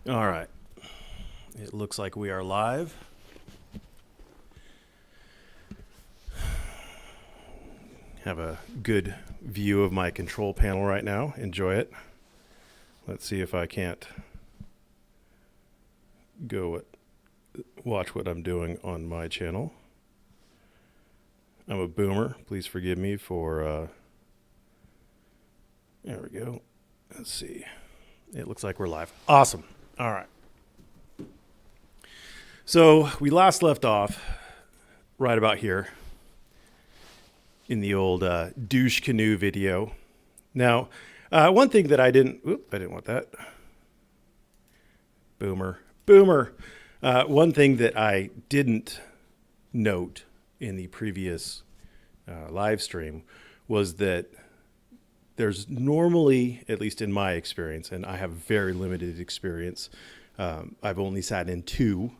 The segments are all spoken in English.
All right. It looks like we are live. Have a good view of my control panel right now. Enjoy it. Let's see if I can't watch what I'm doing on my channel. I'm a boomer. Please forgive me for, there we go. Let's see. It looks like we're live. Awesome. All right. So we last left off right about here in the old douche canoe video. Now, one thing that I didn't want that. Boomer. One thing that I didn't note in the previous live stream was that there's normally, at least in my experience, and I have very limited experience, I've only sat in 2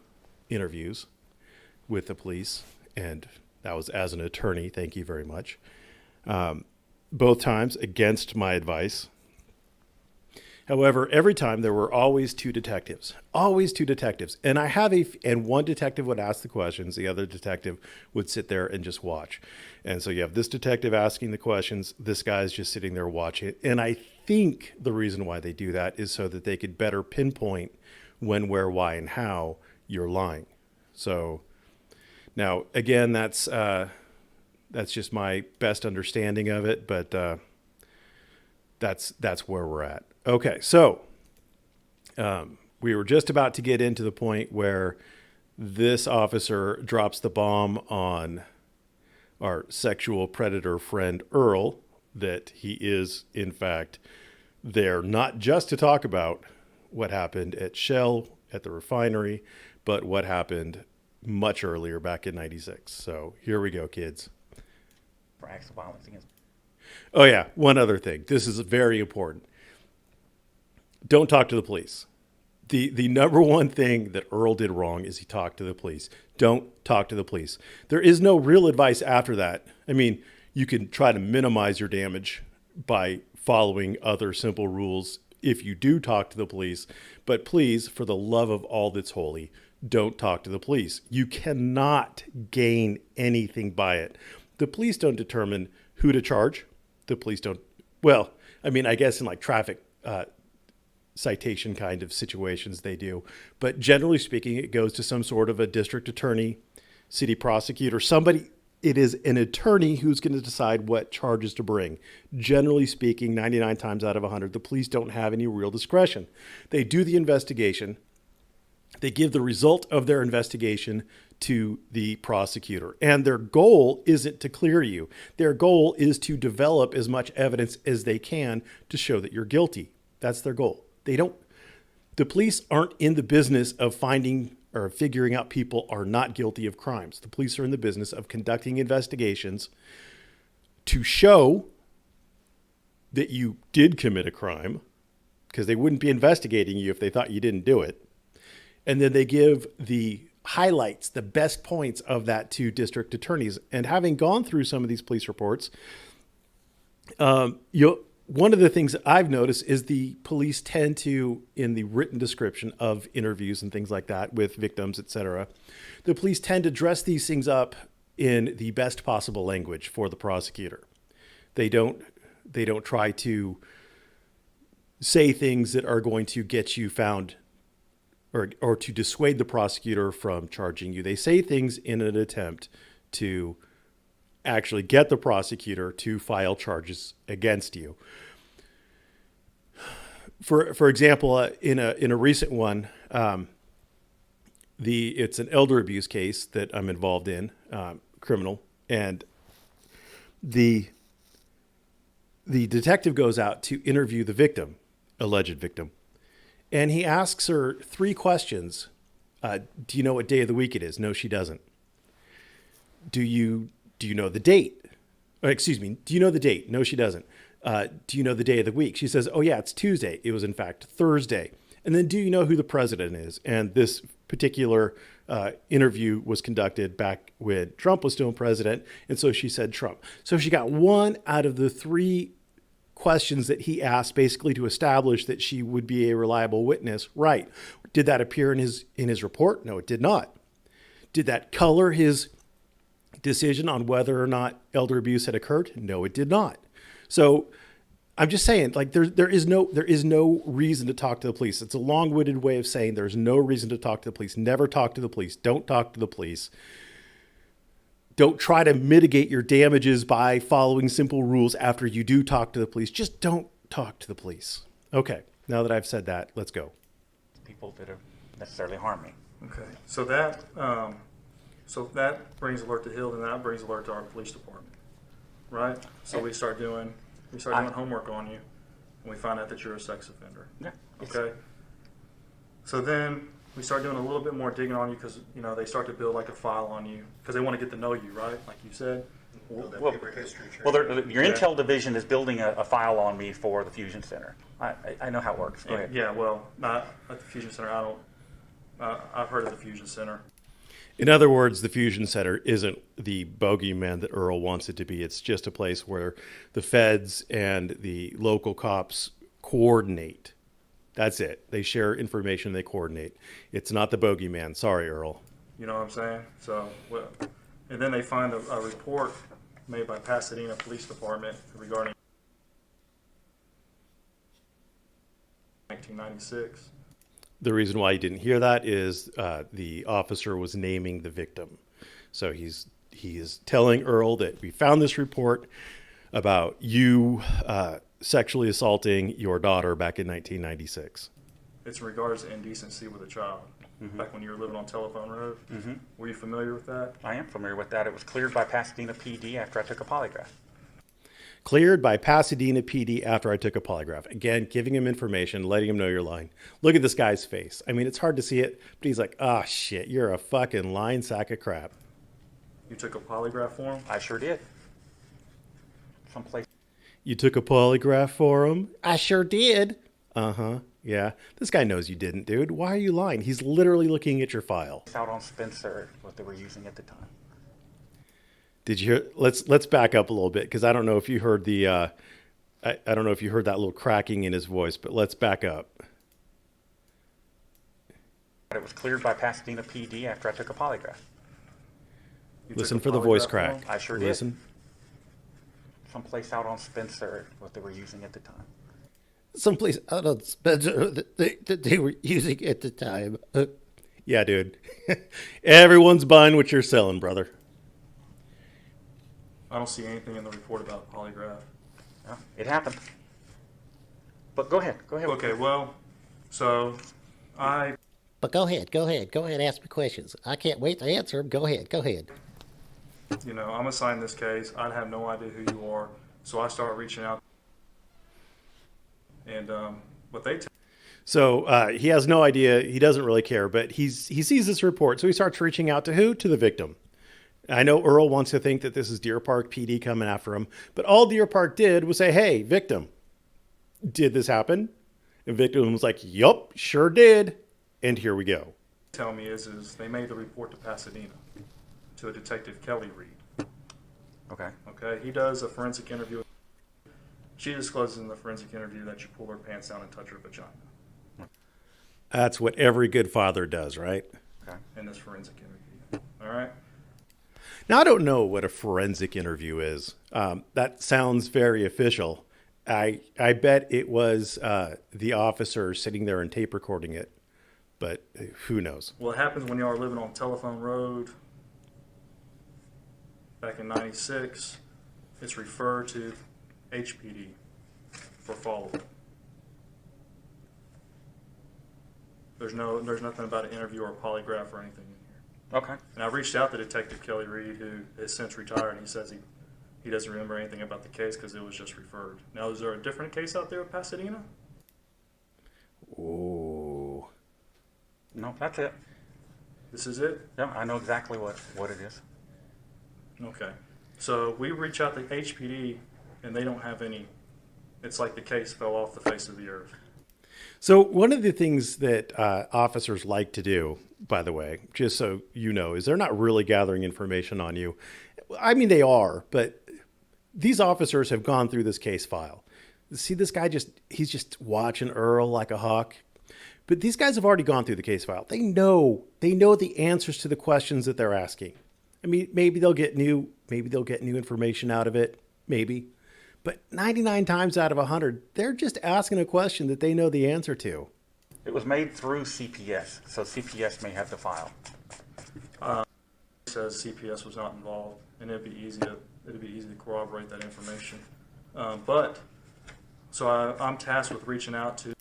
interviews with the police, and that was as an attorney. Thank you very much. Both times against my advice. However, every time there were always 2 detectives, and one detective would ask the questions. The other detective would sit there and just watch. And so you have this detective asking the questions. This guy's just sitting there watching it. And I think the reason why they do that is so that they could better pinpoint when, where, why, and how you're lying. So now, again, that's just my best understanding of it, but that's where we're at. Okay, so we were just about to get into the point where this officer drops the bomb on our sexual predator friend Earl, that he is, in fact, there not just to talk about what happened at Shell, at the refinery, but what happened much earlier back in 96. So here we go, kids. For acts of violence against. Oh, yeah, one other thing. This is very important. Don't talk to the police. The number one thing that Earl did wrong is he talked to the police. Don't talk to the police. There is no real advice after that. I mean, you can try to minimize your damage by following other simple rules if you do talk to the police. But please, for the love of all that's holy, don't talk to the police. You cannot gain anything by it. The police don't determine who to charge. The police don't, well, I mean, I guess in like traffic citation kind of situations they do. But generally speaking, it goes to some sort of a district attorney, city prosecutor, somebody. It is an attorney who's going to decide what charges to bring. Generally speaking, 99 times out of 100, the police don't have any real discretion. They do the investigation. They give the result of their investigation to the prosecutor. And their goal isn't to clear you. Their goal is to develop as much evidence as they can to show that you're guilty. That's their goal. The police aren't in the business of finding or figuring out people are not guilty of crimes. The police are in the business of conducting investigations to show that you did commit a crime, because they wouldn't be investigating you if they thought you didn't do it. And then they give the highlights, the best points of that to district attorneys. And having gone through some of these police reports, one of the things that I've noticed is the police tend to, in the written description of interviews and things like that with victims, etc., the police tend to dress these things up in the best possible language for the prosecutor. They don't try to say things that are going to get you found or to dissuade the prosecutor from charging you. They say things in an attempt to actually get the prosecutor to file charges against you. For example, in a recent one, it's an elder abuse case that I'm involved in, criminal, and the detective goes out to interview the victim, alleged victim, and he asks her 3 questions. Do you know what day of the week it is? No, she doesn't. Do you know the date? Or, excuse me. Do you know the date? No, she doesn't. Do you know the day of the week? She says, oh yeah, it's Tuesday. It was in fact Thursday. And then, do you know who the president is? And this particular interview was conducted back when Trump was still president. And so she said Trump. So she got 1 out of the 3 questions that he asked basically to establish that she would be a reliable witness. Right. Did that appear in his report? No, it did not. Did that color his decision on whether or not elder abuse had occurred? No, it did not. So I'm just saying, like, there is no reason to talk to the police. It's a long-winded way of saying there's no reason to talk to the police. Never talk to the police. Don't talk to the police. Don't try to mitigate your damages by following simple rules after you do talk to the police. Just don't talk to the police. Okay, now that I've said that, let's go. People that have necessarily harmed me. Okay, so that brings alert to Hill, and that brings alert to our police department, right? So we start doing homework on you, and we find out that you're a sex offender. Yeah. Okay. So then we start doing a little bit more digging on you because they start to build like a file on you because they want to get to know you, right? Like you said. Well, your intel division is building a file on me for the Fusion Center. I know how it works. Go ahead. Yeah, well, not at the Fusion Center. I've heard of the Fusion Center. In other words, the Fusion Center isn't the bogeyman that Earl wants it to be. It's just a place where the feds and the local cops coordinate. That's it. They share information, they coordinate. It's not the bogeyman. Sorry, Earl. You know what I'm saying? So, and then they find a report made by Pasadena Police Department regarding 1996. The reason why you didn't hear that is the officer was naming the victim. So he is telling Earl that we found this report about you sexually assaulting your daughter back in 1996. It's in regards to indecency with a child. Back when you were living on Telephone Road. Were you familiar with that? I am familiar with that. It was cleared by Pasadena PD after I took a polygraph. Cleared by Pasadena PD after I took a polygraph. Again, giving him information, letting him know you're lying. Look at this guy's face. I mean, it's hard to see it, but he's like, oh, shit, you're a fucking lying sack of crap. You took a polygraph for him? I sure did. Someplace. You took a polygraph for him? I sure did. Uh-huh. Yeah. This guy knows you didn't, dude. Why are you lying? He's literally looking at your file. Out on Spencer, what they were using at the time. Did you hear? Let's back up a little bit because I don't know if you heard the I don't know if you heard that little cracking in his voice, but let's back up. It was cleared by Pasadena PD after I took a polygraph. Listen for the voice crack. I sure did. Listen. Someplace out on Spencer, what they were using at the time. Someplace out on Spencer that they were using at the time. Yeah, dude. Everyone's buying what you're selling, brother. I don't see anything in the report about polygraph. Yeah, it happened. But go ahead. Okay, well, so But go ahead, ask me questions. I can't wait to answer them. Go ahead. I'm assigned this case. I have no idea who you are, so I start reaching out. And what they tell. So he has no idea. He doesn't really care, but he sees this report, so he starts reaching out to who? To the victim. I know Earl wants to think that this is Deer Park PD coming after him, but all Deer Park did was say, hey, victim, did this happen? And victim was like, yup, sure did. And here we go. Tell me is they made the report to Pasadena to a detective, Kelly Reed. Okay. He does a forensic interview. She discloses in the forensic interview that you pull her pants down and touch her vagina. That's what every good father does, right? Okay. In this forensic interview. All right. Now, I don't know what a forensic interview is. That sounds very official. I bet it was the officer sitting there and tape recording it, but who knows? Well, it happens when y'all are living on Telephone Road back in 96. It's referred to HPD for follow-up. There's nothing about an interview or a polygraph or anything in here. Okay. And I reached out to Detective Kelly Reed, who has since retired, and he says he doesn't remember anything about the case because it was just referred. Now, is there a different case out there in Pasadena? Oh. No, that's it. This is it? Yeah, I know exactly what it is. Okay. So we reach out to HPD, and they don't have any. It's like the case fell off the face of the earth. So one of the things that officers like to do, by the way, just so you know, is they're not really gathering information on you. I mean, they are, but these officers have gone through this case file. See, this guy he's just watching Earl like a hawk. But these guys have already gone through the case file. They know the answers to the questions that they're asking. I mean, maybe they'll get new information out of it, maybe. But 99 times out of 100, they're just asking a question that they know the answer to. It was made through CPS, so CPS may have the file. It says CPS was not involved, and it'd be easy to corroborate that information. So I'm tasked with reaching out to.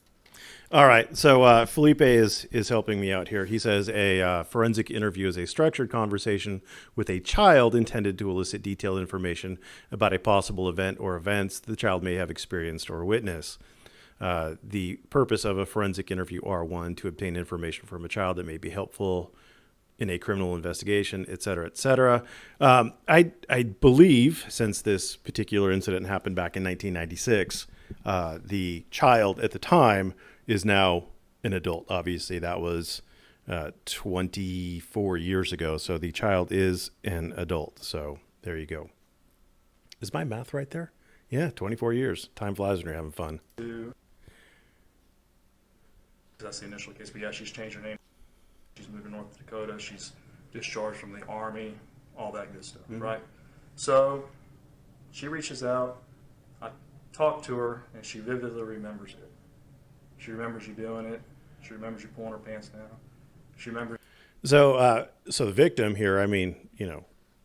All right, so Felipe is helping me out here. He says a forensic interview is a structured conversation with a child intended to elicit detailed information about a possible event or events the child may have experienced or witnessed. The purpose of a forensic interview are, one, to obtain information from a child that may be helpful in a criminal investigation, et cetera, et cetera. I believe, since this particular incident happened back in 1996, the child at the time is now an adult. Obviously, that was 24 years ago, so the child is an adult. So there you go. Is my math right there? Yeah, 24 years. Time flies when you're having fun. That's the initial case, but yeah, she's changed her name. She's moved to North Dakota. She's discharged from the Army, all that good stuff, right? So she reaches out. I talk to her, and she vividly remembers it. She remembers you doing it. She remembers you pulling her pants down. She remembers. So the victim here, I mean,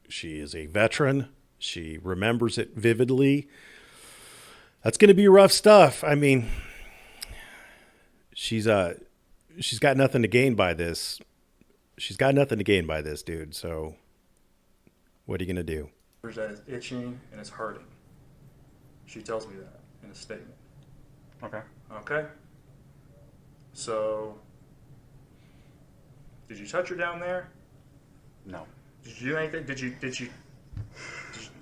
she is a veteran. She remembers it vividly. That's going to be rough stuff. I mean, she's got nothing to gain by this. She's got nothing to gain by this, dude. So what are you going to do? That it's itching and it's hurting. She tells me that in a statement. Okay. So, did you touch her down there? No. Did you do anything? Did you?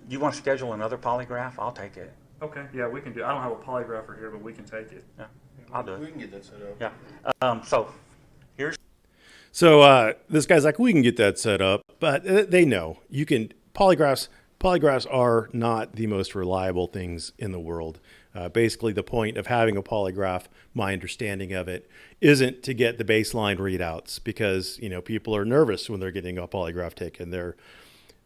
You want to schedule another polygraph? I'll take it. Okay, yeah, we can do. I don't have a polygrapher here, but we can take it. Yeah, I'll do it. We can get that set up. Yeah. So here's. So this guy's like, we can get that set up, but they know you can. Polygraphs are not the most reliable things in the world. Basically, the point of having a polygraph, my understanding of it, isn't to get the baseline readouts because, people are nervous when they're getting a polygraph taken. They're,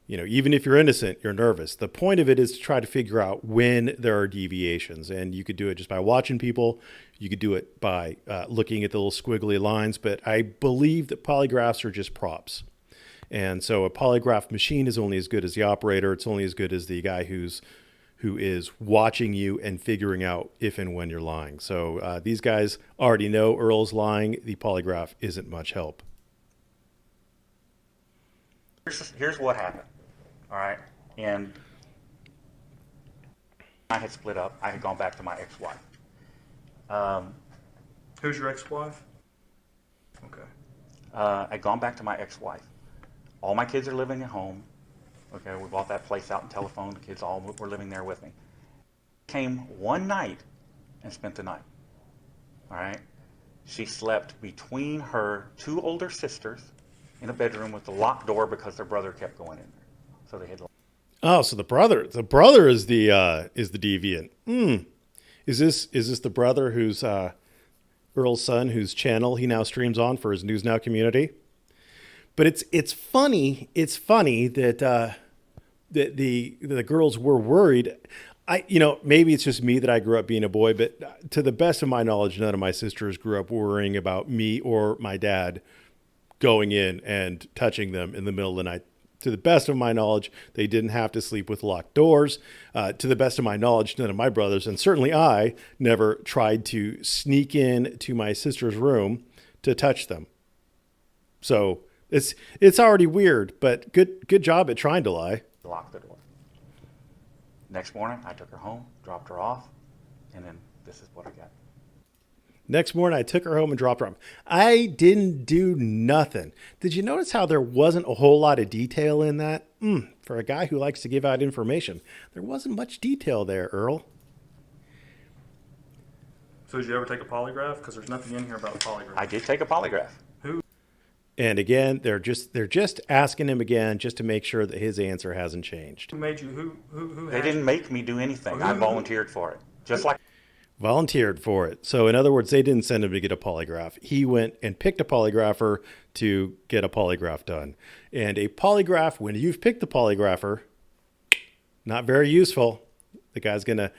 even if you're innocent, you're nervous. The point of it is to try to figure out when there are deviations. And you could do it just by watching people. You could do it by looking at the little squiggly lines. But I believe that polygraphs are just props. And so a polygraph machine is only as good as the operator. It's only as good as the guy who is watching you and figuring out if and when you're lying. So these guys already know Earl's lying. The polygraph isn't much help. Here's what happened. All right. And I had split up. I had gone back to my ex-wife. Who's your ex-wife? Okay. I'd gone back to my ex-wife. All my kids are living at home. Okay, we bought that place out in Telephone. The kids all were living there with me. Came one night and spent the night. All right. She slept between her two older sisters in a bedroom with the locked door because their brother kept going in there. So they had. Oh, so the brother is the deviant. Is this the brother who's Earl's son, whose channel he now streams on for his News Now community? But it's funny. It's funny that the girls were worried. Maybe it's just me that I grew up being a boy, but to the best of my knowledge, none of my sisters grew up worrying about me or my dad going in and touching them in the middle of the night. To the best of my knowledge, they didn't have to sleep with locked doors. To the best of my knowledge, none of my brothers, and certainly I, never tried to sneak in to my sister's room to touch them. So it's already weird, but good job at trying to lie. Locked the door. Next morning, I took her home, dropped her off, and then this is what I got. Next morning, I took her home and dropped her off. I didn't do nothing. Did you notice how there wasn't a whole lot of detail in that? For a guy who likes to give out information, there wasn't much detail there, Earl. So did you ever take a polygraph? Because there's nothing in here about a polygraph. I did take a polygraph. Who? And again, they're just asking him again just to make sure that his answer hasn't changed. Who made you? Who? They didn't make me do anything. I volunteered for it. Just like Volunteered for it. So in other words, they didn't send him to get a polygraph. He went and picked a polygrapher to get a polygraph done. And a polygraph, when you've picked the polygrapher, not very useful. The guy's gonna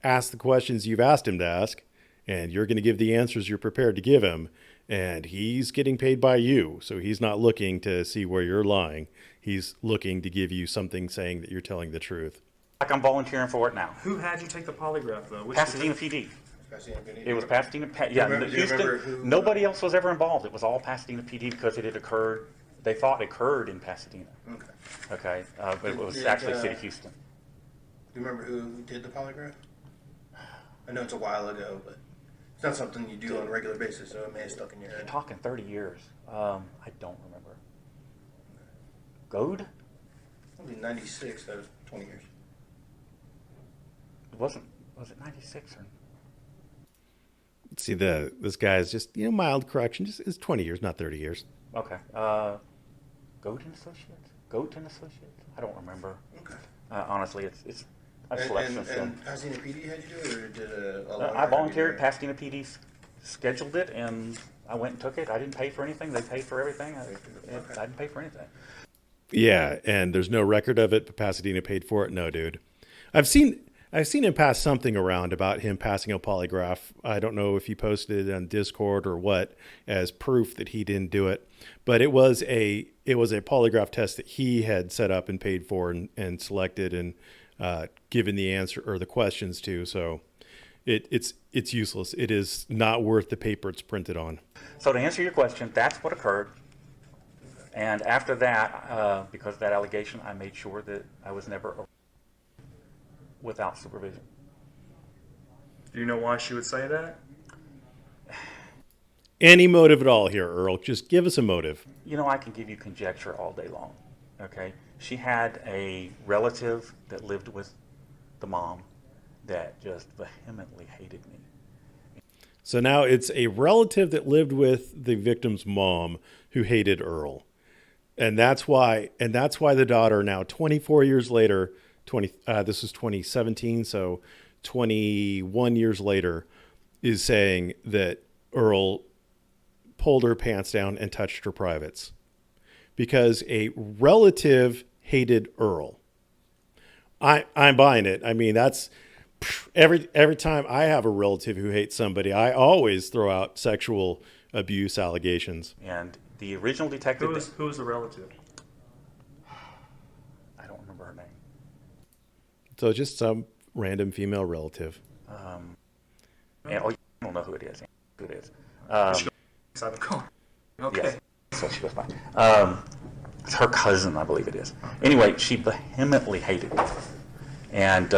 ask the questions you've asked him to ask, and you're gonna give the answers you're prepared to give him. And he's getting paid by you, so he's not looking to see where you're lying. He's looking to give you something saying that you're telling the truth. Like I'm volunteering for it now. Who had you take the polygraph, though? Which Pasadena PD. It was Pasadena. Yeah, Houston. Nobody else was ever involved. It was all Pasadena PD because it had occurred. They thought it occurred in Pasadena. Okay. Okay, but it was actually City of Houston. Do you remember who did the polygraph? I know it's a while ago, but it's not something you do on a regular basis, so it may have stuck in your You're head. talking 30 years. I don't remember. Goad? Only 96, that was 20 years. Was it 96 or? See, this guy's just, mild correction. Just it's 20 years, not 30 years. Okay. Goat and Associates? Goat and Associates? I don't remember. Okay. Honestly, it's a selection of And Pasadena PD had you do it, or did a I volunteered. Pasadena PD scheduled it, and I went and took it. I didn't pay for anything. They paid for everything. I didn't pay for anything. Yeah, and there's no record of it, but Pasadena paid for it. No, dude. I've seen him pass something around about him passing a polygraph. I don't know if he posted it on Discord or what as proof that he didn't do it, but it was a polygraph test that he had set up and paid for and selected and given the answer or the questions to. So it's useless. It is not worth the paper it's printed on. So to answer your question, that's what occurred. And after that, because of that allegation, I made sure that I was never without supervision. Do you know why she would say that? Any motive at all here, Earl? Just give us a motive. I can give you conjecture all day long. Okay? She had a relative that lived with the mom that just vehemently hated me. So now it's a relative that lived with the victim's mom who hated Earl. And that's why the daughter now 24 years later, this was 2017, so 21 years later, is saying that Earl pulled her pants down and touched her privates because a relative hated Earl. I'm buying it. I mean, that's every time I have a relative who hates somebody, I always throw out sexual abuse allegations. And the original detective... Who was the relative? I don't remember her name. So just some random female relative. And, I don't know who it is. Who it is. Inside the car. Okay. Yes, so she goes by. It's her cousin, I believe it is. Anyway, she vehemently hated me. And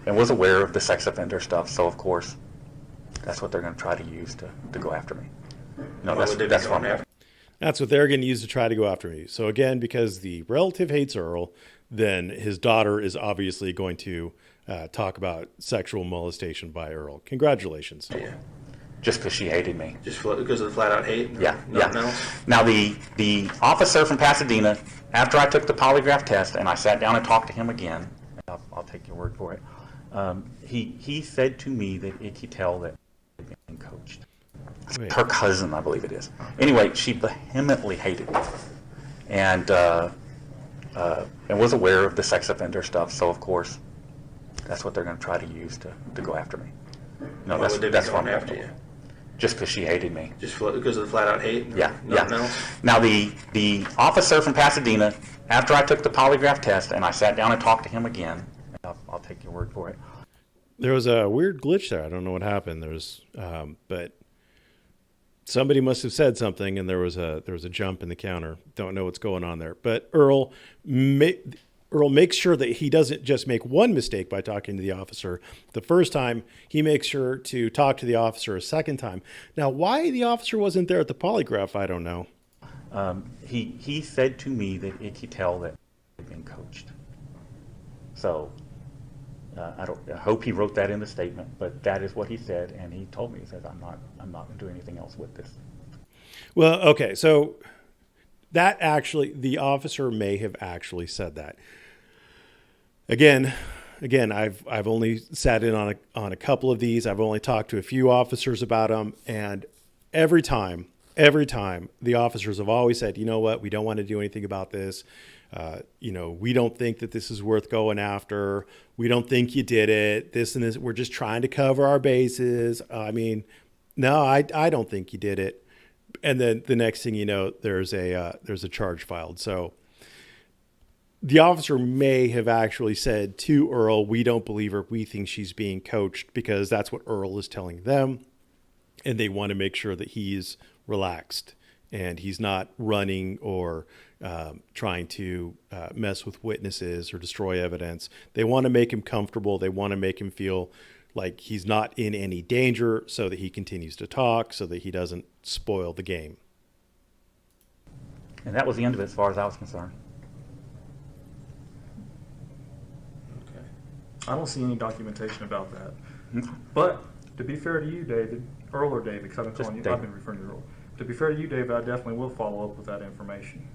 was aware of the sex offender stuff, so of course, that's what they're going to try to use to go after me. That's what I'm after. That's what they're going to use to try to go after me. So again, because the relative hates Earl, then his daughter is obviously going to talk about sexual molestation by Earl. Congratulations. Yeah. Just because she hated me. Just because of the flat out hate? Yeah. Nothing else? Now, the officer from Pasadena, after I took the polygraph test and I sat down and talked to him again, I'll take your word for it, he said to me that it could tell that he had been coached. Wait. Her cousin, I believe it is. Anyway, she vehemently hated me. And was aware of the sex offender stuff, so of course, that's what they're going to try to use to go after me. That's what I'm after you. Just because she hated me. Just because of the flat out hate? Yeah. Nothing else? Now, the officer from Pasadena, after I took the polygraph test and I sat down and talked to him again, I'll take your word for it. There was a weird glitch there. I don't know what happened. But somebody must have said something, and there was a jump in the counter. Don't know what's going on there. But Earl makes sure that he doesn't just make one mistake by talking to the officer. The first time, he makes sure to talk to the officer a second time. Now, why the officer wasn't there at the polygraph, I don't know. He said to me that it could tell that he had been coached. So I hope he wrote that in the statement, but that is what he said, and he told me, he says, I'm not going to do anything else with this. Well, okay, so the officer may have actually said that. Again, again, I've only sat in on a couple of these. I've only talked to a few officers about them, and every time the officers have always said, you know what, we don't want to do anything about this. We don't think that this is worth going after. We don't think you did it. This and this. We're just trying to cover our bases. No, I don't think you did it. And then the next thing you know, there's a charge filed. So the officer may have actually said to Earl, we don't believe her. We think she's being coached, because that's what Earl is telling them. And they want to make sure that he's relaxed and he's not running or trying to mess with witnesses or destroy evidence. They want to make him comfortable. They want to make him feel like he's not in any danger, so that he continues to talk, so that he doesn't spoil the game. And that was the end of it as far as I was concerned. Okay. I don't see any documentation about that. Okay. But to be fair to you, David, Earl or David, because I've been Just calling you, David. I've been referring to you as Earl. To be fair to you, David, I definitely will follow up with that information.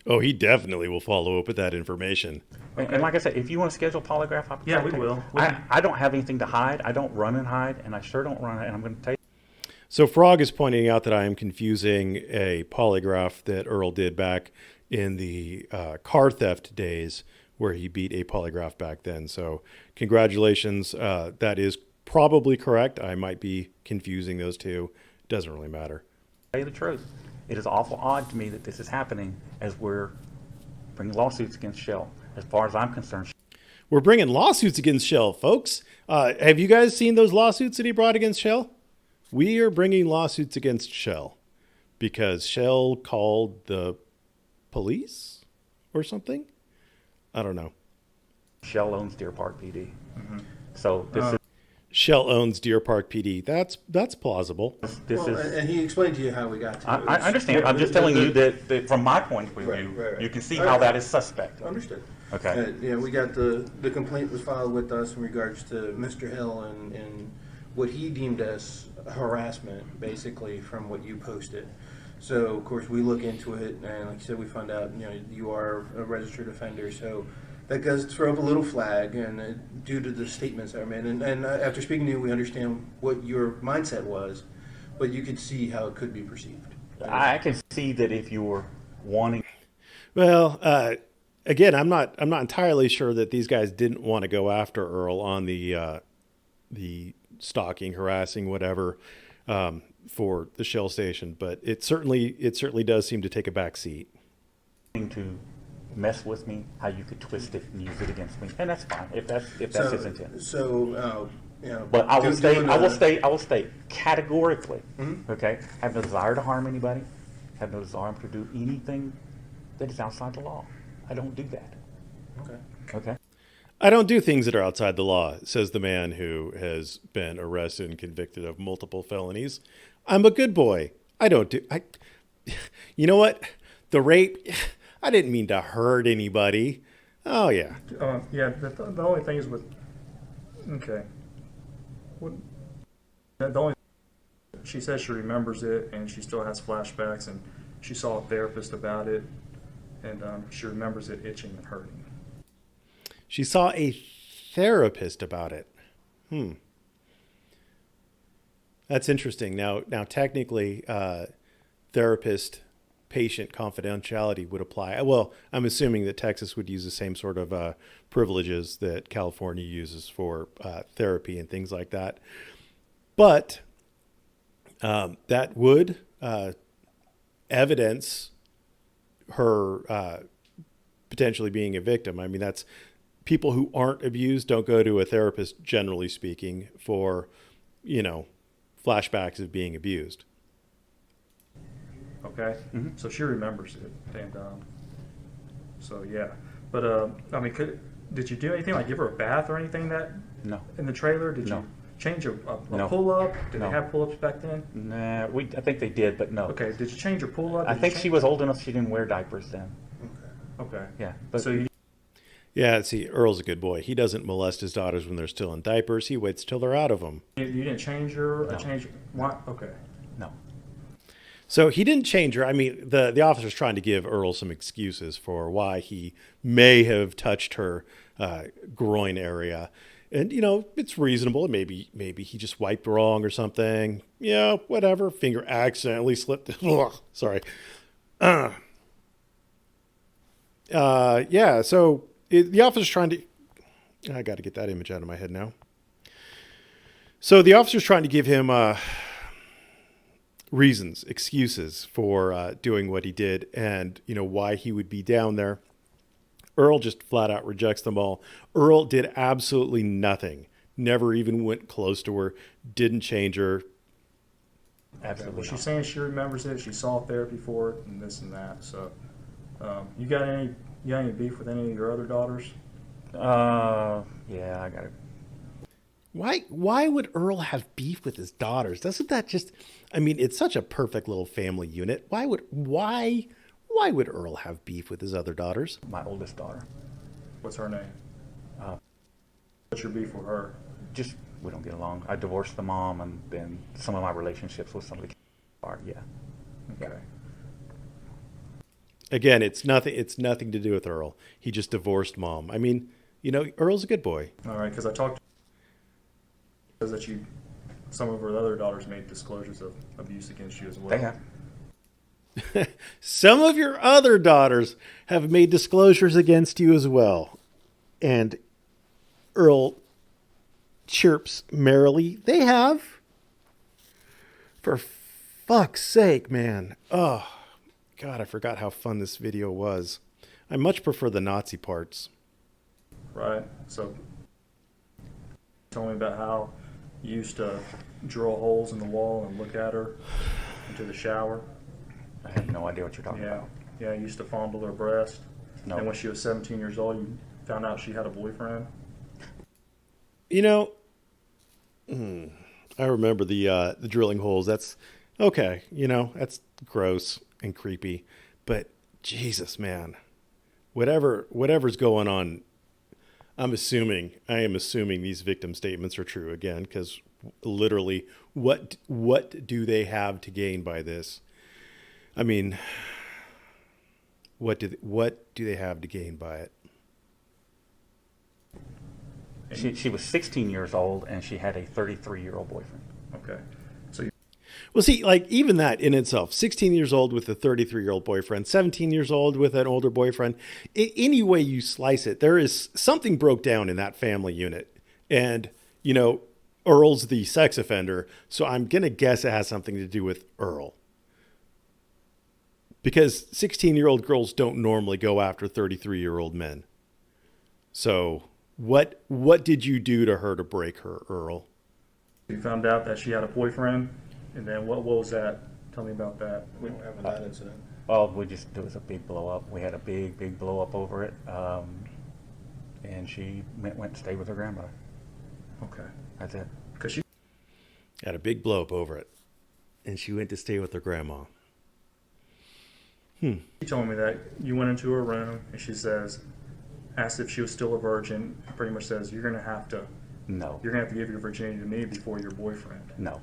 Oh, he definitely will follow up with that information. And like I said, if you want to schedule a polygraph, I'll Yeah, we take it. will. I don't have anything to hide. I don't run and hide, and I sure don't run. And I'm going to tell you. So Frog is pointing out that I am confusing a polygraph that Earl did back in the car theft days, where he beat a polygraph back then. So congratulations. That is probably correct. I might be confusing those two. Doesn't really matter. Tell you the truth. It is awful odd to me that this is happening as we're bringing lawsuits against Shell. As far as I'm concerned, We're bringing lawsuits against Shell, folks. Have you guys seen those lawsuits that he brought against Shell? We are bringing lawsuits against Shell because Shell called the police or something. I don't know. Shell owns Deer Park PD. So this Shell owns Deer Park PD. That's plausible. is And he explained to you how we got to it. I understand. I'm just telling you that from my point of view, Right. you can see All how right. that is suspect. Understood. Okay. We got the complaint was filed with us in regards to Mr. Hill and what he deemed as harassment, basically, from what you posted. So, of course, we look into it, and like I said, we found out, you are a registered offender, so that does throw up a little flag, and due to the statements that were made. And after speaking to you, we understand what your mindset was, but you could see how it could be perceived. I can see that if you were wanting. Well, again, I'm not entirely sure that these guys didn't want to go after Earl on the stalking, harassing, whatever, for the Shell station, but it certainly does seem to take a back seat. To mess with me, how you could twist it and use it against me, and that's fine if that's his intent. So, But I will doing I will state categorically. Mm-hmm. Okay, I have no desire to harm anybody. Have no desire to do anything that is outside the law. I don't do that. Okay. Okay. I don't do things that are outside the law, says the man who has been arrested and convicted of multiple felonies. I'm a good boy. You know what? The rape, I didn't mean to hurt anybody. Oh, yeah. The only thing is with, okay. The only, she says she remembers it, and she still has flashbacks, and she saw a therapist about it, and she remembers it itching and hurting. She saw a therapist about it. That's interesting. Now, technically, therapist-patient confidentiality would apply. Well, I'm assuming that Texas would use the same sort of privileges that California uses for therapy and things like that. But that would evidence her potentially being a victim. I mean, that's people who aren't abused don't go to a therapist, generally speaking, for, flashbacks of being abused. Okay? So she remembers it, and so yeah. But, did you do anything, like give her a bath or anything No. in the trailer? Did No. you change a No. pull-up? Did No. they have pull-ups back then? Nah, I think they did, but no. Okay, did you change your pull-up? I think she was old enough she didn't wear diapers then. Okay. Yeah, but So you Yeah, see, Earl's a good boy. He doesn't molest his daughters when they're still in diapers. He waits till they're out of them. didn't change her? No. Why? Okay. no. So he didn't change her. I mean, the officer's trying to give Earl some excuses for why he may have touched her groin area. And, you know, it's reasonable. Maybe he just wiped wrong or something. Yeah, whatever. Finger accidentally slipped. Sorry. Yeah, so the officer's trying to... I got to get that image out of my head now. So the officer's trying to give him reasons, excuses for doing what he did and, you know, why he would be down there. Earl just flat out rejects them all. Earl did absolutely nothing. Never even went close to her. Didn't change her. Absolutely. Well, she's not. saying she remembers it. She saw therapy for it, and this and that. So, you got any beef with any of your other daughters? Yeah, I got it. Why would Earl have beef with his daughters? Doesn't that just... I mean, it's such a perfect little family unit. Why would Earl have beef with his other daughters? My oldest daughter. What's her name? What's your beef with her? Just, we don't get along. I divorced the mom, and then some of my relationships with some of the kids are, yeah. Okay. Again, it's nothing to do with Earl. He just divorced mom. I mean, you know, Earl's a good boy. All right, because I talked to her, says that some of her other daughters made disclosures of abuse against you as well. They have. Some of your other daughters have made disclosures against you as well. And Earl chirps merrily, they have. For fuck's sake, man. Oh, God, I forgot how fun this video was. I much prefer the Nazi parts. Right. So, tell me about how you used to drill holes in the wall and look at her into the shower. I have no idea what you're talking Yeah. about. Yeah, you used to fondle her breast. No. And when she was 17 years old, you found out she had a boyfriend. You know, I remember the drilling holes. That's okay. You know, that's gross and creepy. But Jesus, man, whatever's going on, I am assuming these victim statements are true again, because literally, what do they have to gain by this? I mean, what do they have to gain by it? She was 16 years old, and she had a 33-year-old boyfriend. Okay. So you Well, see, like even that in itself, 16 years old with a 33-year-old boyfriend, 17 years old with an older boyfriend, any way you slice it, there is something broke down in that family unit. And, you know, Earl's the sex offender, so I'm going to guess it has something to do with Earl. Because 16-year-old girls don't normally go after 33-year-old men. So what did you do to her to break her, Earl? found out that she had a boyfriend, and then what was that? Tell me about that. We don't have that incident. Well, there was a big blow up. We had a big blow up over it. And she went and stayed with her grandmother. Okay. That's it. Because she Had a big blow up over it. And she went to stay with her grandma. told me that you went into her room and she asked if she was still a virgin. Pretty much says you're gonna have to No. give your virginity to me before your boyfriend. No.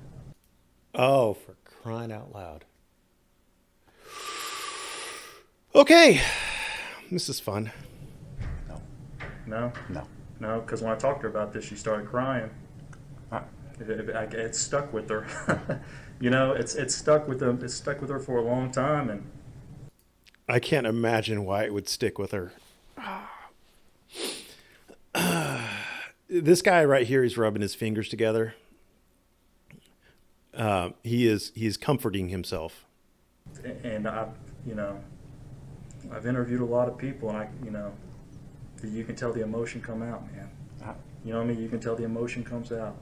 Oh, for crying out loud. Okay. This is fun. No. No, No. no, because when I talked to her about this, she started crying. Uh, It stuck with her. You know, it's stuck with them. It's stuck with her for a long time, and I can't imagine why it would stick with her. This guy right here, he's rubbing his fingers together. He is comforting himself. I've interviewed a lot of people, and you can tell the emotion come out, man. You know what I mean? You can tell the emotion comes out.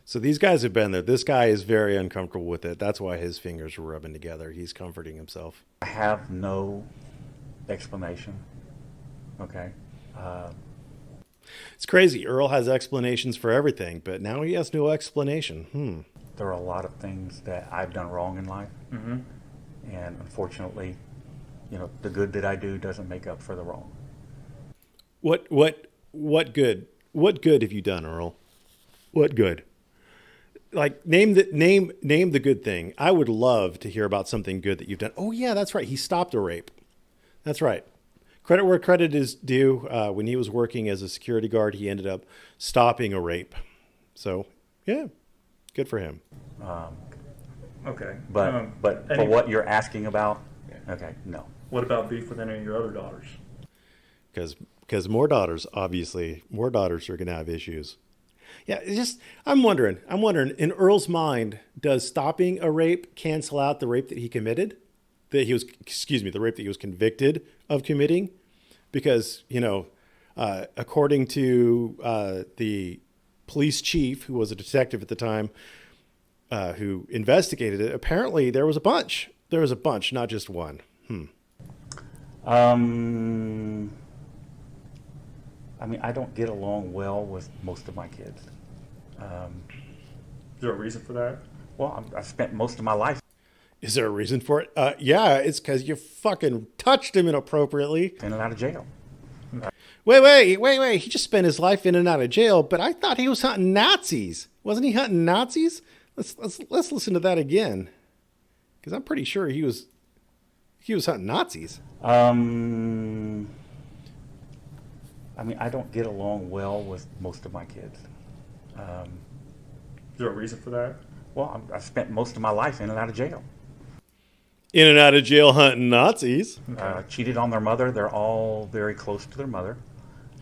So these guys have been there. This guy is very uncomfortable with it. That's why his fingers are rubbing together. He's comforting himself. I have no explanation. Okay. It's crazy. Earl has explanations for everything, but now he has no explanation. There are a lot of things that I've done wrong in life. Mm-hmm. And unfortunately, the good that I do doesn't make up for the wrong. What good? What good have you done, Earl? What good? Like name the good thing. I would love to hear about something good that you've done. Oh yeah, that's right. He stopped a rape. That's right. Credit where credit is due. When he was working as a security guard, he ended up stopping a rape. So, yeah, good for him. Okay. But for what you're asking about, okay, no. What about beef with any of your other daughters? Because more daughters are going to have issues. Yeah, it's just I'm wondering. In Earl's mind, does stopping a rape cancel out the rape that he committed? The rape that he was convicted of committing? Because according to the police chief, who was a detective at the time, who investigated it, apparently there was a bunch. There was a bunch, not just one. I mean, I don't get along well with most of my kids. Is there a reason for that? Well, I spent most of my life Is there a reason for it? Yeah, it's because you fucking touched him inappropriately. in and out of jail. Wait. He just spent his life in and out of jail, but I thought he was hunting Nazis. Wasn't he hunting Nazis? Let's listen to that again. Because I'm pretty sure he was hunting Nazis. I mean, I don't get along well with most of my kids. Is there a reason for that? Well, I spent most of my life in and out of jail. In and out of jail hunting Nazis. Cheated on their mother. They're all very close to their mother.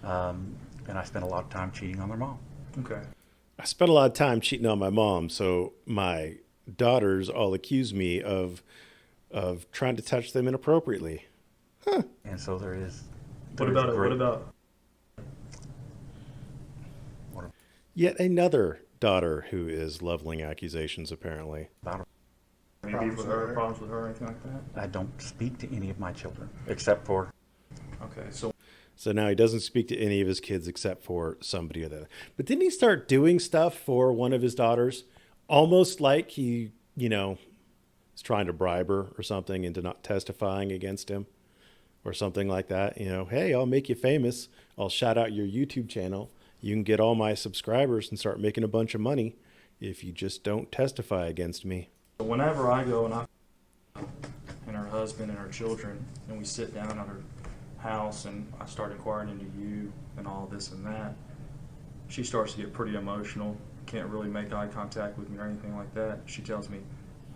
And I spent a lot of time cheating on their mom. Okay. I spent a lot of time cheating on my mom, so my daughters all accuse me of trying to touch them inappropriately. And so there is. What about Yet another daughter who is leveling accusations, apparently. any beef with her, problems with her, or anything like that? I don't speak to any of my children except for. Okay, so So now he doesn't speak to any of his kids except for somebody or the other. But didn't he start doing stuff for one of his daughters? Almost like he, is trying to bribe her or something into not testifying against him or something like that. Hey, I'll make you famous. I'll shout out your YouTube channel. You can get all my subscribers and start making a bunch of money if you just don't testify against me. whenever I go and her husband and her children, and we sit down at her house and I start inquiring into you and all this and that, she starts to get pretty emotional, can't really make eye contact with me or anything like that. She tells me,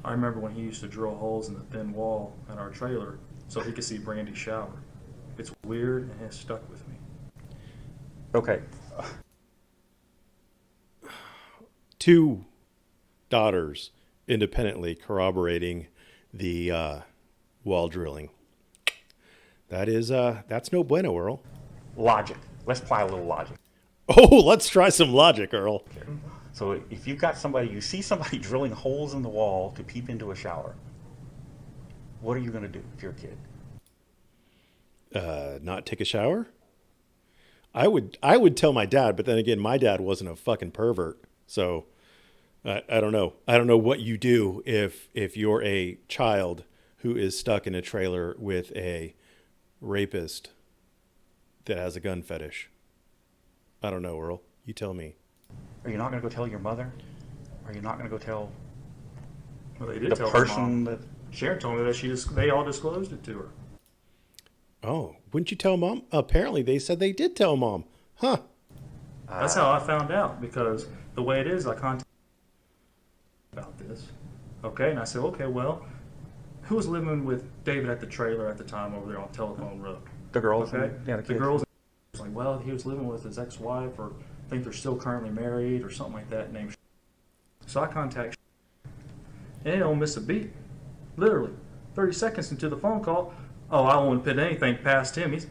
I remember when he used to drill holes in the thin wall at our trailer so he could see Brandy shower. It's weird and it's stuck with me. Okay. Two daughters independently corroborating the wall drilling. That's no bueno, Earl. Logic. Let's apply a little logic. Oh, let's try some logic, Earl. So if you've got you see somebody drilling holes in the wall to peep into a shower, what are you going to do if you're a kid? Not take a shower? I would tell my dad, but then again, my dad wasn't a fucking pervert. So I don't know. I don't know what you do if you're a child who is stuck in a trailer with a rapist that has a gun fetish. I don't know, Earl. You tell me. Are you not going to go tell your mother? Are you not going to go tell Well, they did the tell her person mom. that? Sharon told me that they all disclosed it to her. Oh, wouldn't you tell Mom? Apparently they said they did tell Mom. Huh. That's how I found out, because the way it is, I contacted about this. Okay, and I said, okay, well, who was living with David at the trailer at the time over there on Telephone Road? The girls? Okay, Yeah, the kids. girls. Was like, well, he was living with his ex-wife, or I think they're still currently married, or something like that. Named. So I contacted, and it don't miss a beat. Literally, 30 seconds into the phone call. Oh, I won't put anything past him. He's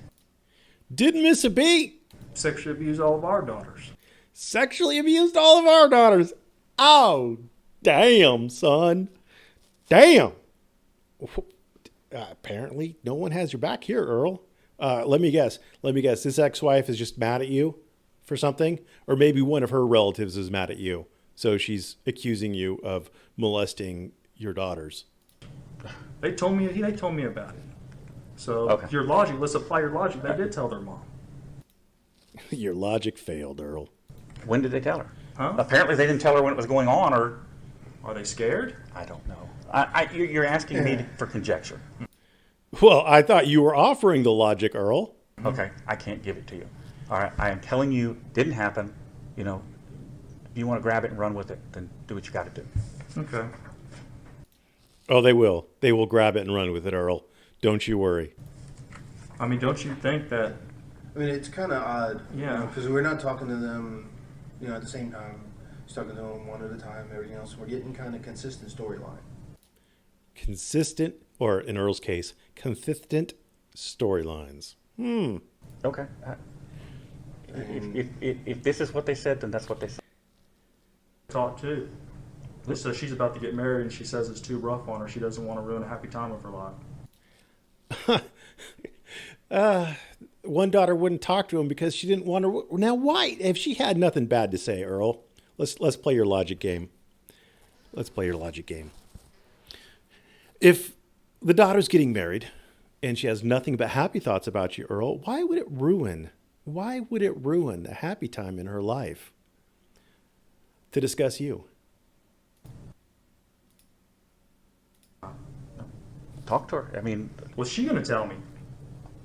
Didn't miss a beat. sexually abused all of our daughters. Sexually abused all of our daughters. Oh, damn, son. Damn. Apparently, no one has your back here, Earl. Let me guess. This ex-wife is just mad at you for something, or maybe one of her relatives is mad at you, so she's accusing you of molesting your daughters. They told me about it. So Okay. your logic, let's apply your logic. They did tell their mom. Your logic failed, Earl. When did they tell her? Huh? Apparently they didn't tell her when it was going on, or Are they scared? I don't know. You're asking me for conjecture. Well, I thought you were offering the logic, Earl. Okay, I can't give it to you. All right, I am telling you, didn't happen. You know, if you want to grab it and run with it, then do what you got to do. Okay. Oh, they will. They will grab it and run with it, Earl. Don't you worry. I mean, don't you think that? I mean, it's kind of odd, Yeah. because we're not talking to them, at the same time. Just talking to them one at a time. Everything else, we're getting kind of consistent storyline. Consistent, or in Earl's case, consistent storylines. Okay. If this is what they said, then that's what they said. Talk too. So she's about to get married, and she says it's too rough on her. She doesn't want to ruin a happy time of her life. One daughter wouldn't talk to him because she didn't want to. Now, why? If she had nothing bad to say, Earl, let's play your logic game. Let's play your logic game. If the daughter's getting married and she has nothing but happy thoughts about you, Earl, why would it ruin a happy time in her life to discuss you? Talk to her. I mean, What's she going to tell me?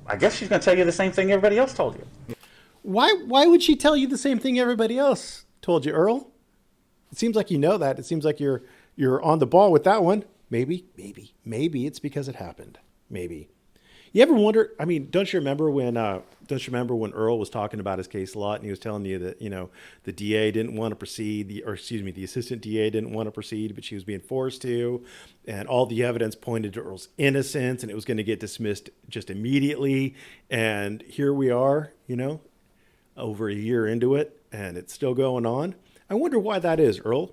I guess she's going to tell you the same thing everybody else told you. Why would she tell you the same thing everybody else told you, Earl? It seems like you know that. It seems like you're on the ball with that one. Maybe it's because it happened. Maybe. You ever wonder? I mean, don't you remember when Earl was talking about his case a lot, and he was telling you that the DA didn't want to proceed, the assistant DA didn't want to proceed, but she was being forced to, and all the evidence pointed to Earl's innocence, and it was going to get dismissed just immediately. And here we are, over a year into it, and it's still going on. I wonder why that is, Earl.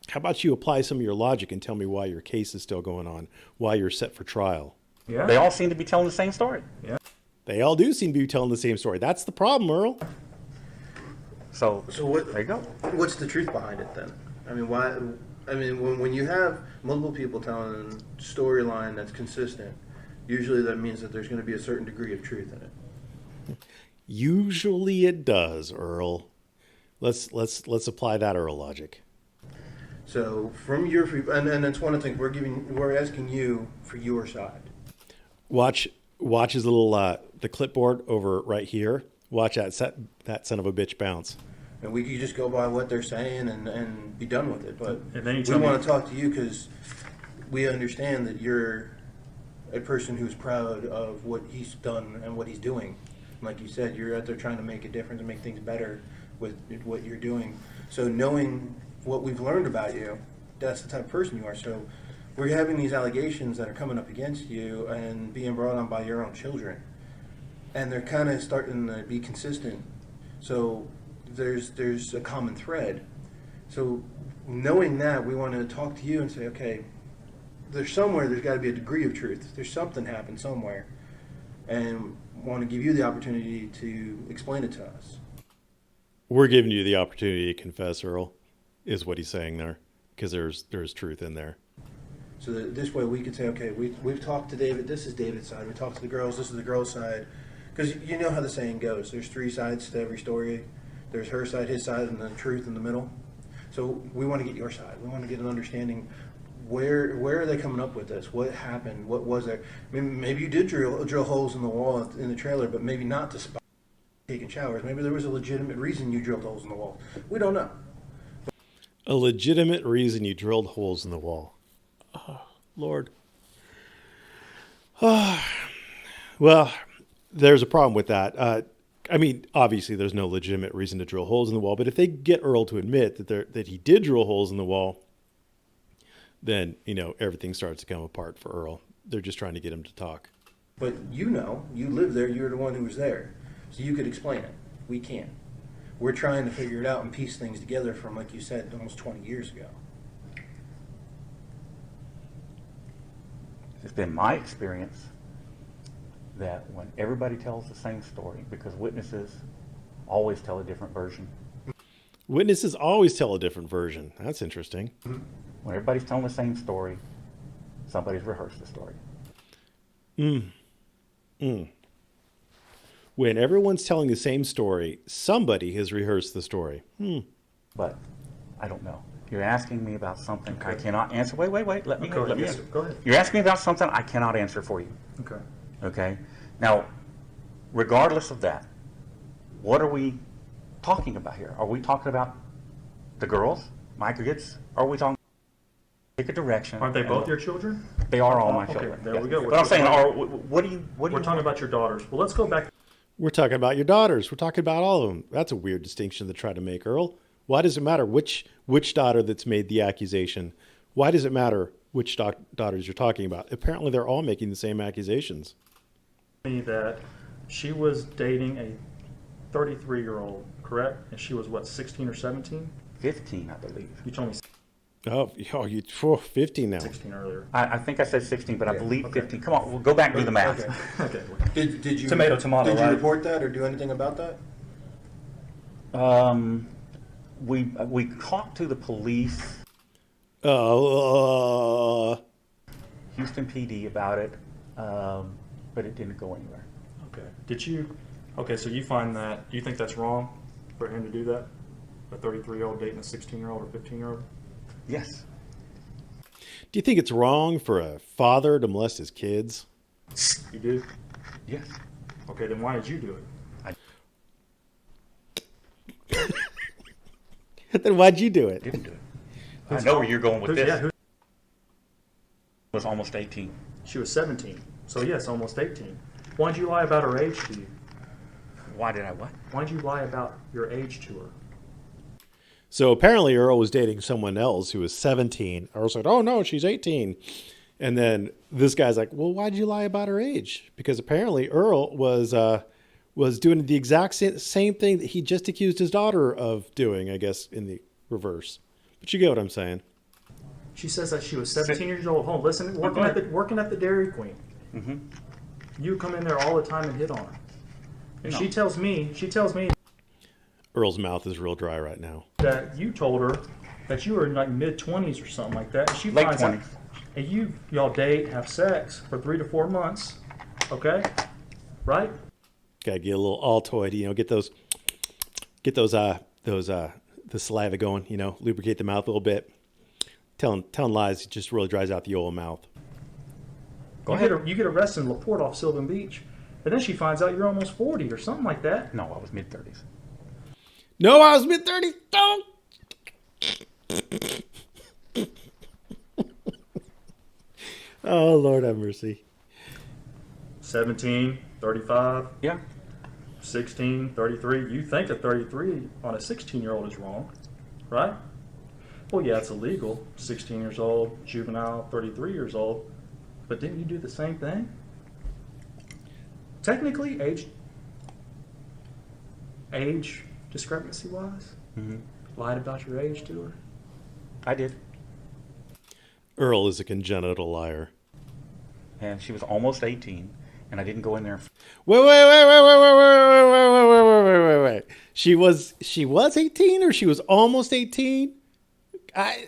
How about you apply some of your logic and tell me why your case is still going on, why you're set for trial? Yeah. They all seem to be telling the same story. Yeah. They all do seem to be telling the same story. That's the problem, Earl. So what? there you go. What's the truth behind it then? I mean, why? I mean, when you have multiple people telling a storyline that's consistent, usually that means that there's going to be a certain degree of truth in it. Usually it does, Earl. Let's apply that Earl logic. So from your and that's one of the things we're asking you for your side. Watch his little the clipboard over right here. Watch that son of a bitch bounce. And we could just go by what they're saying and be done with it. But And then you we tell me- want to talk to you because we understand that you're a person who's proud of what he's done and what he's doing. Like you said, you're out there trying to make a difference and make things better with what you're doing. So knowing what we've learned about you, that's the type of person you are. So we're having these allegations that are coming up against you and being brought on by your own children. And they're kind of starting to be consistent. So there's a common thread. So knowing that, we want to talk to you and say, okay, there's got to be a degree of truth. There's something happened somewhere. And want to give you the opportunity to explain it to us. We're giving you the opportunity to confess, Earl, is what he's saying there, because there's truth in there. So that this way we could say, okay, we've talked to David. This is David's side. We talked to the girls. This is the girls' side. Because you know how the saying goes. There's three sides to every story. There's her side, his side, and the truth in the middle. So we want to get your side. We want to get an understanding. Where are they coming up with this? What happened? What was there? I mean, maybe you did drill holes in the wall in the trailer, but maybe not to spot taking showers. Maybe there was a legitimate reason you drilled holes in the wall. We don't know. A legitimate reason you drilled holes in the wall. Oh, Lord. Well, there's a problem with that. I mean, obviously, there's no legitimate reason to drill holes in the wall, but if they get Earl to admit that he did drill holes in the wall, then, everything starts to come apart for Earl. They're just trying to get him to talk. But you live there. You're the one who was there. So you could explain it. We can't. We're trying to figure it out and piece things together from, like you said, almost 20 years ago. It's been my experience that when everybody tells the same story, because witnesses always tell a different version. Witnesses always tell a different version. That's interesting. When everybody's telling the same story, somebody's rehearsed the story. When everyone's telling the same story, somebody has rehearsed the story. But I don't know. You're asking me about something I Okay. cannot answer. Wait. Let me Go ahead. answer. Go ahead. You're asking me about something I cannot answer for you. Okay. Okay? Now, regardless of that, what are we talking about here? Are we talking about the girls, my kids? Or are we talking pick a direction? Aren't they and- both your children? They are all my Okay, children. there yes. we go. But I'm saying, what do you? We're talking about your daughters. Well, let's go back. We're talking about your daughters. We're talking about all of them. That's a weird distinction to try to make, Earl. Why does it matter which daughter that's made the accusation? Why does it matter which daughters you're talking about? Apparently, they're all making the same accusations. Me that she was dating a 33-year-old, correct? And she was what, 16 or 17? 15, I believe. You told me Oh, you 15 now. 16 earlier. I think I said 16, but I Yeah, believe okay. 15. Come on, we'll go back and do the math. Okay. Okay. Did you Tomato, Did you right? report that or do anything about that? We talked to the police, Houston PD, about it, but it didn't go anywhere. Okay. Did you? Okay, so you find that, you think that's wrong for him to do that? A 33-year-old dating a 16-year-old or 15-year-old? Yes. Do you think it's wrong for a father to molest his kids? You do? Yes. Okay, then why did you do it? Then why'd you do it? Didn't do it. I know where you're going with this. Yeah, who, Was almost 18. she was 17. So yes, almost 18. Why'd you lie about her age to you? Why did I what? Why'd you lie about your age to her? So apparently Earl was dating someone else who was 17. Earl said, "Oh no, she's 18." And then this guy's like, "Well, why'd you lie about her age?" Because apparently Earl was doing the exact same thing that he just accused his daughter of doing, I guess, in the reverse. But you get what I'm saying. She says that she was 17 years old. Home, listen, working at the Dairy Queen. Mm-hmm. You come in there all the time and hit on her. And she tells me Earl's mouth is real dry right now. that you told her that you were in like mid-20s or something like that. And she Late finds out, 20s. and y'all date, have sex for 3 to 4 months. Okay? Right? Gotta get a little Altoid, get the saliva going, lubricate the mouth a little bit. Telling lies just really dries out the old mouth. You get arrested in LaPorte off Sylvan Beach, and then she finds out you're almost 40 or something like that. No, I was mid-30s. No, I was mid-30s. Don't. Oh, Lord have mercy. 17, 35, Yeah. 16, 33. You think a 33 on a 16-year-old is wrong, right? Well, yeah, it's illegal. 16 years old, juvenile, 33 years old. But didn't you do the same thing? Technically, age discrepancy-wise, lied about your age to her. I did. Earl is a congenital liar. And she was almost 18, and I didn't go in there. Wait. She was 18 or she was almost 18? I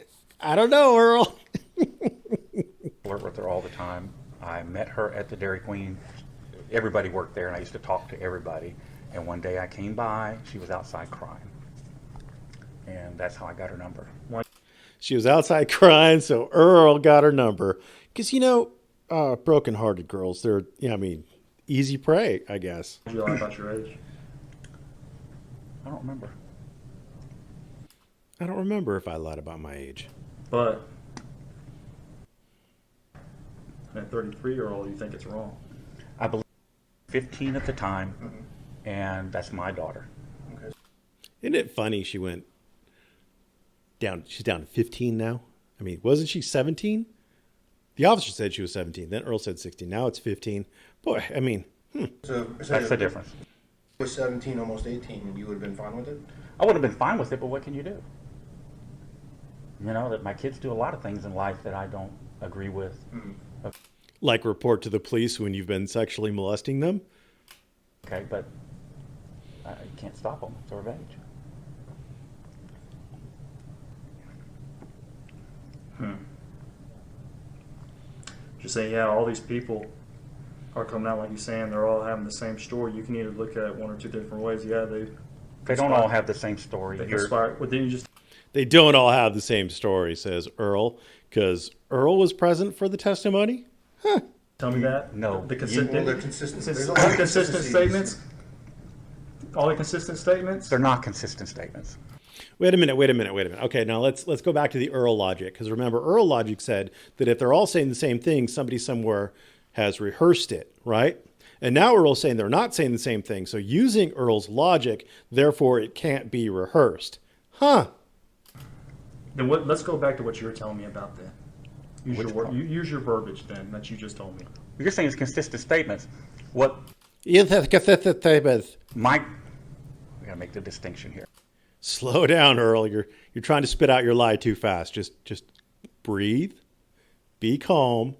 don't know, Earl. Flirt with her all the time. I met her at the Dairy Queen. Everybody worked there, and I used to talk to everybody. And one day I came by, she was outside crying. And that's how I got her number. She was outside crying, so Earl got her number. Because, broken-hearted girls, they're, easy prey, I guess. Did you lie about your age? I don't remember. I don't remember if I lied about my age. But a 33-year-old, you think it's wrong. I believe 15 at the time, and that's my daughter. Okay. Isn't it funny she went down, she's down to 15 now? I mean, wasn't she 17? The officer said she was 17. Then Earl said 16. Now it's 15. Boy, I mean, So That's the difference. It was 17, almost 18, and you would have been fine with it? I would have been fine with it, but what can you do? That my kids do a lot of things in life that I don't agree with. like report to the police when you've been sexually molesting them. Okay, but you can't stop them. It's revenge. Just saying, yeah, all these people are coming out like you're saying. They're all having the same story. You can either look at it one or two different ways. Yeah, They don't all have the same story. they conspire. Well, then you just They don't all have the same story, says Earl, because Earl was present for the testimony. Tell me that. No. The Well, they're consistent, consistent. since There's a all lot the of consistent consistencies. statements. All the consistent statements. They're not consistent statements. Wait a minute. Okay, now let's go back to the Earl logic, because remember, Earl logic said that if they're all saying the same thing, somebody somewhere has rehearsed it, right? And now Earl's saying they're not saying the same thing. So using Earl's logic, therefore it can't be rehearsed. Huh. Then what? Let's go back to what you were telling me about then. Use Which your word. part? Use your verbiage then that you just told me. You're saying it's consistent statements. What Mike, we gotta make the distinction here. Slow down, Earl. You're trying to spit out your lie too fast. Just breathe. Be calm.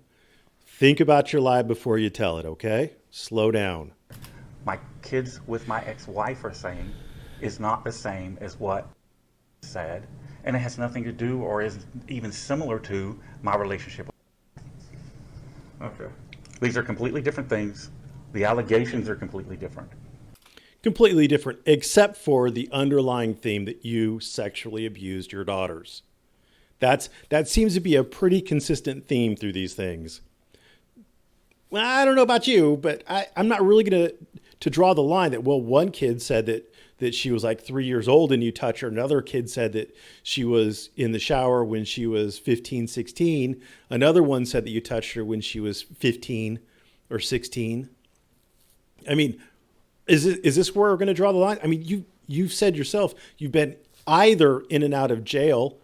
Think about your lie before you tell it, okay? Slow down. My kids with my ex-wife are saying is not the same as what said, and it has nothing to do or is even similar to my relationship. Okay. These are completely different things. The allegations are completely different. Completely different, except for the underlying theme that you sexually abused your daughters. That seems to be a pretty consistent theme through these things. Well, I don't know about you, but I'm not really going to draw the line that, well, one kid said that she was like 3 years old and you touch her. Another kid said that she was in the shower when she was 15, 16. Another one said that you touched her when she was 15 or 16. I mean, is this where we're going to draw the line? I mean, you've said yourself, you've been either in and out of jail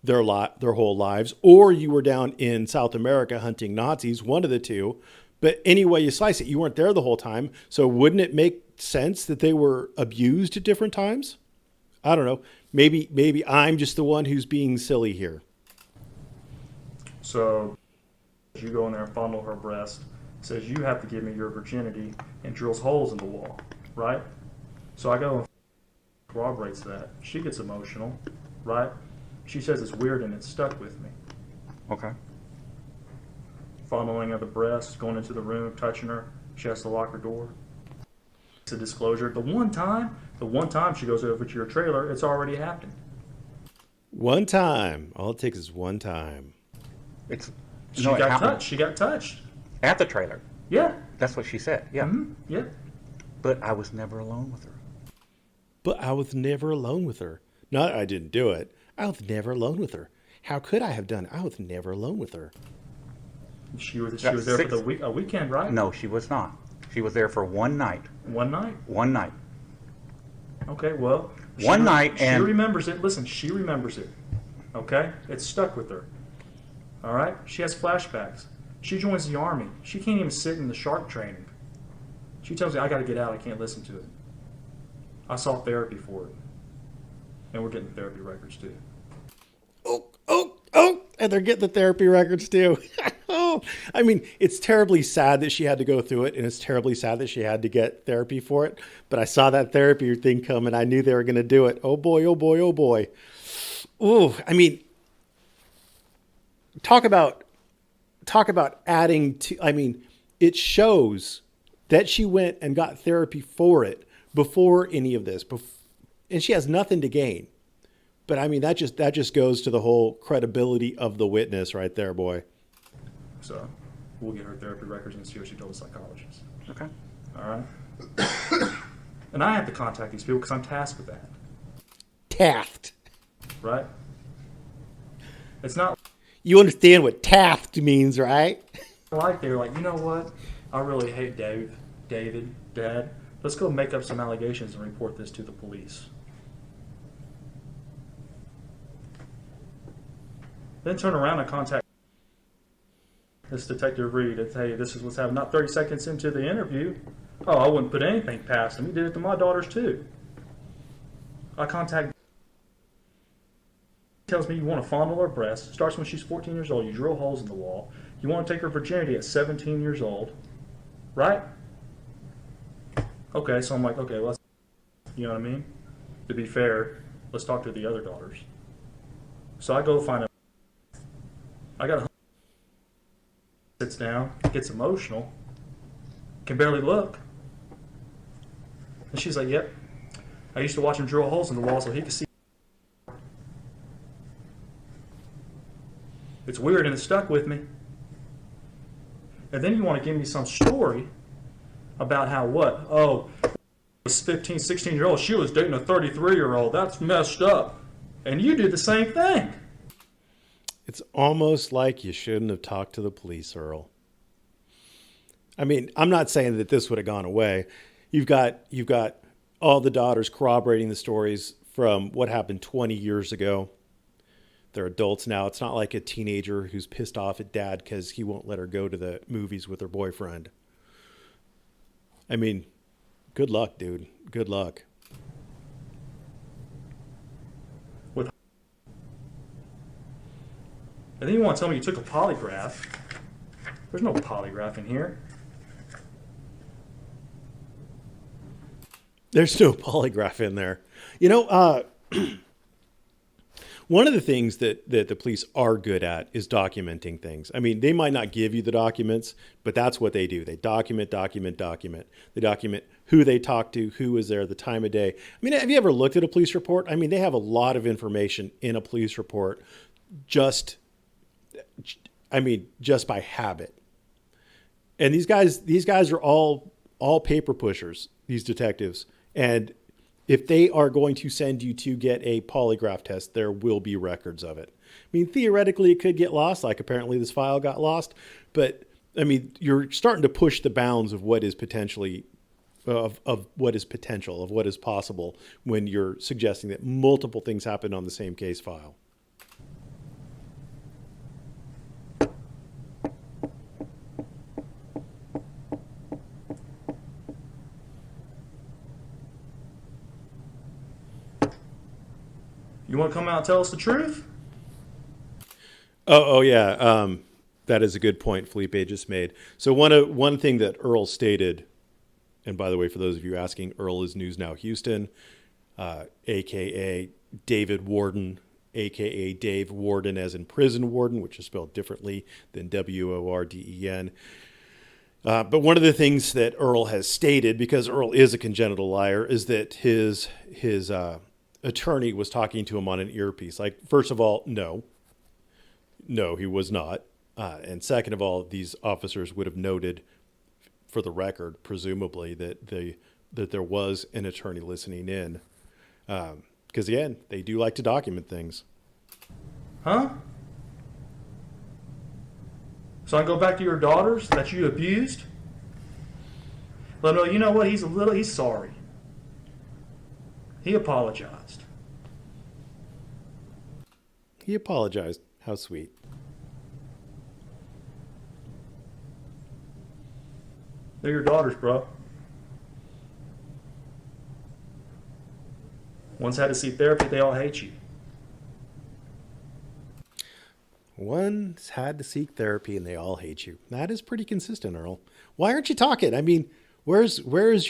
their whole lives, or you were down in South America hunting Nazis, one of the two. But anyway you slice it, you weren't there the whole time. So wouldn't it make sense that they were abused at different times? I don't know. Maybe I'm just the one who's being silly here. So you go in there and fondle her breast, says you have to give me your virginity, and drills holes in the wall, right? So I go and corroborates that. She gets emotional, right? She says it's weird and it's stuck with me. Okay. Fondling of the breast, going into the room, touching her. She has to lock her door. It's a disclosure. The one time she goes over to your trailer, it's already happened. One time. All it takes is one time. It's She no, it got happened touched. She got touched. at the trailer. Yeah. That's what she said. Yeah. Mm-hmm. Yeah. But I was never alone with her. But I was never alone with her. Not I didn't do it. I was never alone with her. How could I have done it? I was never alone with her. She was That's there six- for a weekend, right? No, she was not. She was there for one night. One night. One night. Okay, well. One night she and- remembers it. Listen, she remembers it. Okay? It's stuck with her. All right? She has flashbacks. She joins the Army. She can't even sit in the shark training. She tells me, I got to get out. I can't listen to it. I saw therapy for it. And we're getting therapy records too. Oh, and they're getting the therapy records too. Oh, I mean, it's terribly sad that she had to go through it, and it's terribly sad that she had to get therapy for it. But I saw that therapy thing come, and I knew they were going to do it. Oh boy, oh boy, oh boy. Ooh, I mean, talk about adding to. I mean, it shows that she went and got therapy for it before any of this, and she has nothing to gain. But I mean, that just goes to the whole credibility of the witness right there, boy. So we'll get her therapy records and see what she told the psychologist. Okay. All right? And I have to contact these people because I'm tasked with that. Taft. Right? It's not You understand what Taft means, right? like they're like, you know what? I really hate David, Dad. Let's go make up some allegations and report this to the police. Then turn around and contact this Detective Reed and tell you this is what's happening. Not 30 seconds into the interview. Oh, I wouldn't put anything past him. He did it to my daughters too. I contact. Tells me you want to fondle her breast. Starts when she's 14 years old. You drill holes in the wall. You want to take her virginity at 17 years old, right? Okay, so I'm like, okay, well, you know what I mean? To be fair, let's talk to the other daughters. So I go find a. I got a. Sits down, gets emotional, can barely look, and she's like, "Yep, I used to watch him drill holes in the wall so he could see." It's weird and it stuck with me. And then you want to give me some story about how what? Oh, this 15, 16-year-old, she was dating a 33-year-old. That's messed up. And you did the same thing. It's almost like you shouldn't have talked to the police, Earl. I mean, I'm not saying that this would have gone away. You've got all the daughters corroborating the stories from what happened 20 years ago. They're adults now. It's not like a teenager who's pissed off at dad because he won't let her go to the movies with her boyfriend. I mean, good luck, dude. Good luck. And then you want to tell me you took a polygraph. There's no polygraph in here. There's no polygraph in there. You know, one of the things that the police are good at is documenting things. I mean, they might not give you the documents, but that's what they do. They document. They document who they talked to, who was there, the time of day. I mean, have you ever looked at a police report? I mean, they have a lot of information in a police report just by habit. And these guys are all paper pushers, these detectives. And if they are going to send you to get a polygraph test, there will be records of it. I mean, theoretically, it could get lost, like apparently this file got lost. But, I mean, you're starting to push the bounds of what is potentially, of what is potential, of what is possible when you're suggesting that multiple things happen on the same case file. You want to come out and tell us the truth? Oh yeah. That is a good point Felipe just made. So one thing that Earl stated, and by the way, for those of you asking, Earl is News Now Houston, a.k.a. David Warden, a.k.a. Dave Warden as in prison warden, which is spelled differently than W-O-R-D-E-N. But one of the things that Earl has stated, because Earl is a congenital liar, is that his attorney was talking to him on an earpiece. Like, first of all, no, he was not. And second of all, these officers would have noted, for the record, presumably, that there was an attorney listening in. Because again, they do like to document things. Huh? So I go back to your daughters that you abused? Let them know, you know what, he's sorry. He apologized. He apologized. How sweet. They're your daughters, bro. One's had to see therapy, they all hate you. One's had to seek therapy and they all hate you. That is pretty consistent, Earl. Why aren't you talking? I mean, where's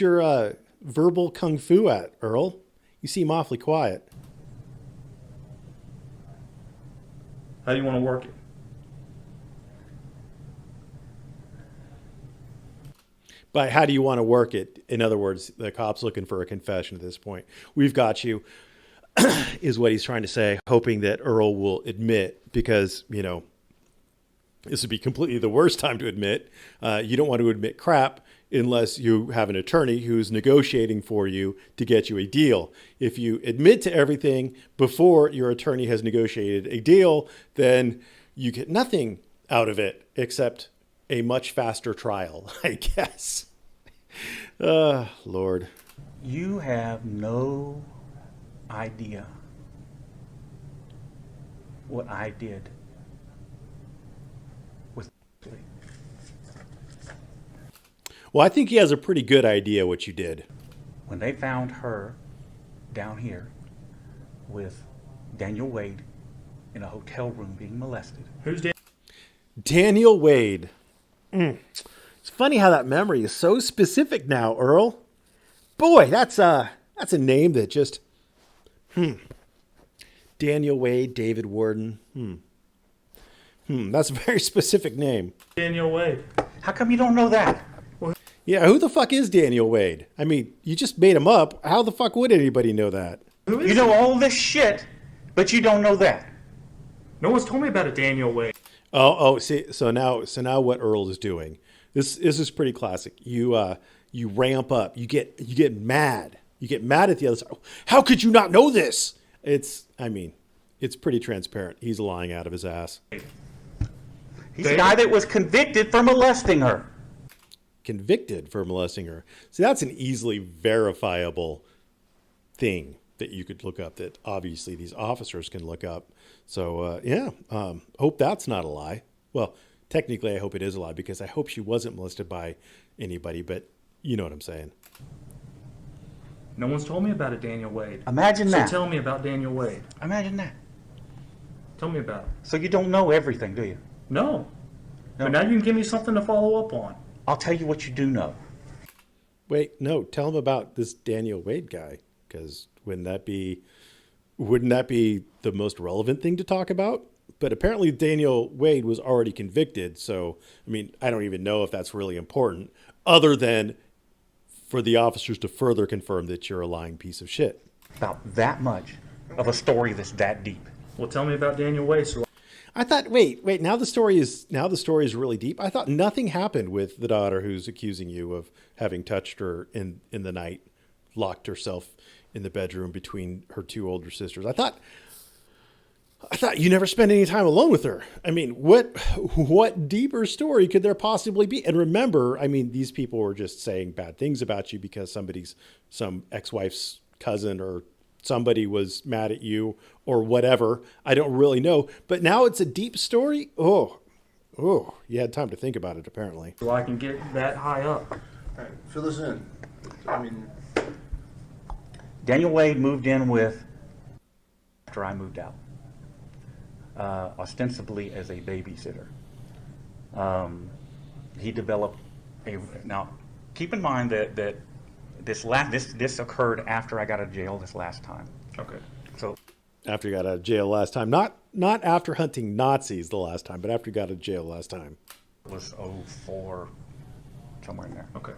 your verbal kung fu at, Earl? You seem awfully quiet. How do you want to work it? But how do you want to work it? In other words, the cop's looking for a confession at this point. We've got you, is what he's trying to say, hoping that Earl will admit, because, you know, this would be completely the worst time to admit. You don't want to admit crap unless you have an attorney who's negotiating for you to get you a deal. If you admit to everything before your attorney has negotiated a deal, then you get nothing out of it except a much faster trial, I guess. Lord. You have no idea what I did with Lee. Well, I think he has a pretty good idea what you did. When they found her down here with Daniel Wade in a hotel room being molested. Who's Dan? Daniel Wade. It's funny how that memory is so specific now, Earl. Boy, that's a name that just... Daniel Wade, David Warden. That's a very specific name. Daniel Wade. How come you don't know that? Yeah, who the fuck is Daniel Wade? I mean, you just made him up. How the fuck would anybody know that? You know all this shit, but you don't know that. No one's told me about a Daniel Wade. See, so now what Earl is doing? This is pretty classic. You ramp up. You get mad. You get mad at the other side. How could you not know this? It's pretty transparent. He's lying out of his ass. He's the guy that was convicted for molesting her. Convicted for molesting her. See, that's an easily verifiable thing that you could look up, that obviously these officers can look up. So, hope that's not a lie. Well, technically, I hope it is a lie, because I hope she wasn't molested by anybody, but you know what I'm saying. No one's told me about it, Daniel Wade. Imagine that. So tell me about Daniel Wade. Imagine that. Tell me about it. So you don't know everything, do you? No. But now you can give me something to follow up on. I'll tell you what you do know. Wait, no, tell him about this Daniel Wade guy, because wouldn't that be the most relevant thing to talk about? But apparently Daniel Wade was already convicted, so I don't even know if that's really important, other than for the officers to further confirm that you're a lying piece of shit. About that much of a story that's that deep. Well, tell me about Daniel Wade. So I thought, wait, now the story is really deep. I thought nothing happened with the daughter who's accusing you of having touched her in the night, locked herself in the bedroom between her two older sisters. I thought you never spent any time alone with her. What deeper story could there possibly be? And remember, these people were just saying bad things about you because some ex-wife's cousin or somebody was mad at you or whatever. I don't really know. But now it's a deep story. Oh, you had time to think about it, apparently. so I can get that high up. All right, fill us in. Daniel Wade moved in with after I moved out, ostensibly as a babysitter. He developed now. Keep in mind that this occurred after I got out of jail this last time. Okay. So After you got out of jail last time, not after hunting Nazis the last time, but after you got out of jail last time. it was '04, somewhere in there. Okay.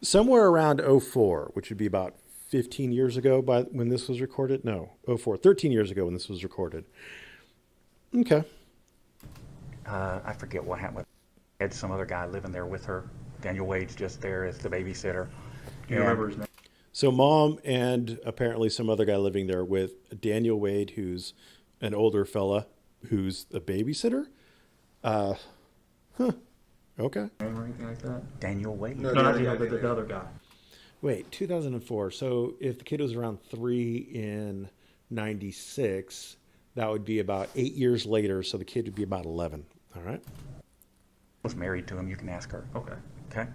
Somewhere around '04, which would be about 15 years ago by when this was recorded. No, '04, 13 years ago when this was recorded. Okay. I forget what happened. Had some other guy living there with her. Daniel Wade's just there as the babysitter. Do you remember his name? So mom and apparently some other guy living there with Daniel Wade, who's an older fella who's a babysitter. Okay. Name or anything like that? Daniel Wade. No. No, not the the, other the, guy. the other guy. Wait, 2004. So if the kid was around 3 in 96, that would be about 8 years later. So the kid would be about 11. All right. Was married to him. You can ask her. Okay. Okay.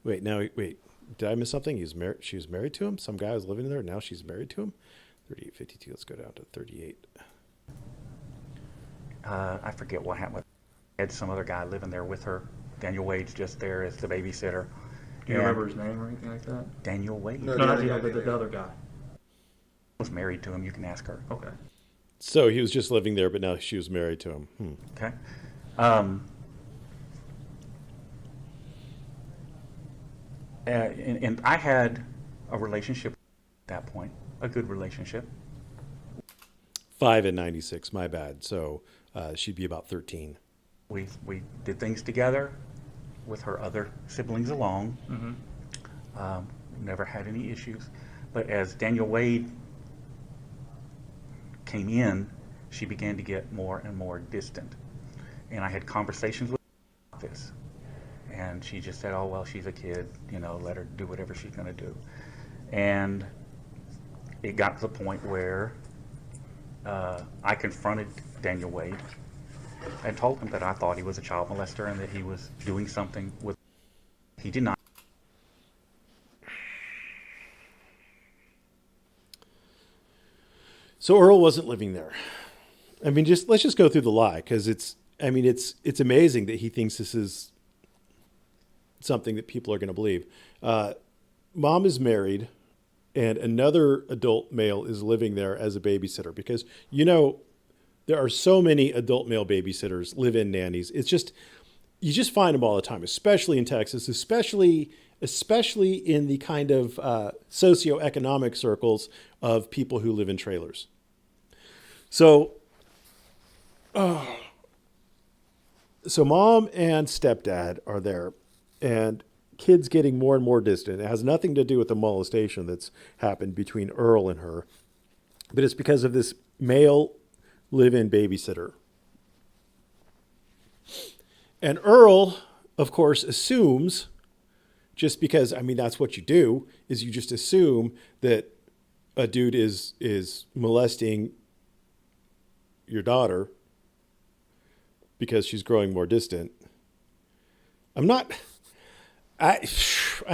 Wait. Did I miss something? She was married to him? Some guy was living there. Now she's married to him? 38, 52. Let's go down to 38. I forget what happened. Had some other guy living there with her. Daniel Wade's just there as the babysitter. Do you remember his name or anything like that? Daniel Wade. No. No, not other guy. the other guy. Was married to him. You can ask her. Okay. So he was just living there, but now she was married to him. Okay. And I had a relationship at that point, a good relationship. 5 in 96. My bad. So she'd be about 13. We did things together with her other siblings along. Never had any issues. But as Daniel Wade came in, she began to get more and more distant. And I had conversations with her about this. And she just said, oh, well, she's a kid, let her do whatever she's going to do. And it got to the point where I confronted Daniel Wade and told him that I thought he was a child molester and that he was doing something with. He did not. So Earl wasn't living there. Let's just go through the lie, because it's amazing that he thinks this is something that people are going to believe. Mom is married, and another adult male is living there as a babysitter, because there are so many adult male babysitters, live-in nannies. It's just, you just find them all the time, especially in Texas, especially in the kind of socioeconomic circles of people who live in trailers. So, so mom and stepdad are there, and kids getting more and more distant. It has nothing to do with the molestation that's happened between Earl and her, but it's because of this male live-in babysitter. And Earl, of course, assumes, just because, I mean, that's what you do, is you just assume that a dude is molesting your daughter because she's growing more distant. I'm not, I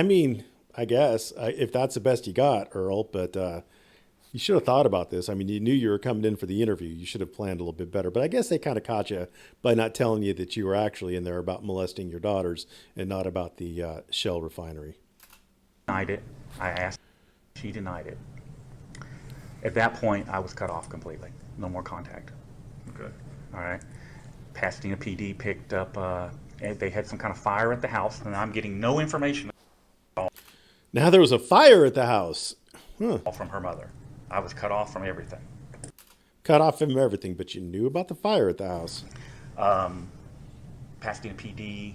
mean, I guess, if that's the best you got, Earl, but you should have thought about this. I mean, you knew you were coming in for the interview. You should have planned a little bit better. But I guess they kind of caught you by not telling you that you were actually in there about molesting your daughters and not about the Shell refinery. Denied it. I asked. She denied it. At that point, I was cut off completely. No more contact. Okay. All right. Pasadena PD picked up. They had some kind of fire at the house, and I'm getting no information Now there was a fire at the house. from her mother. I was cut off from everything. Cut off from everything, but you knew about the fire at the house. Pasadena PD,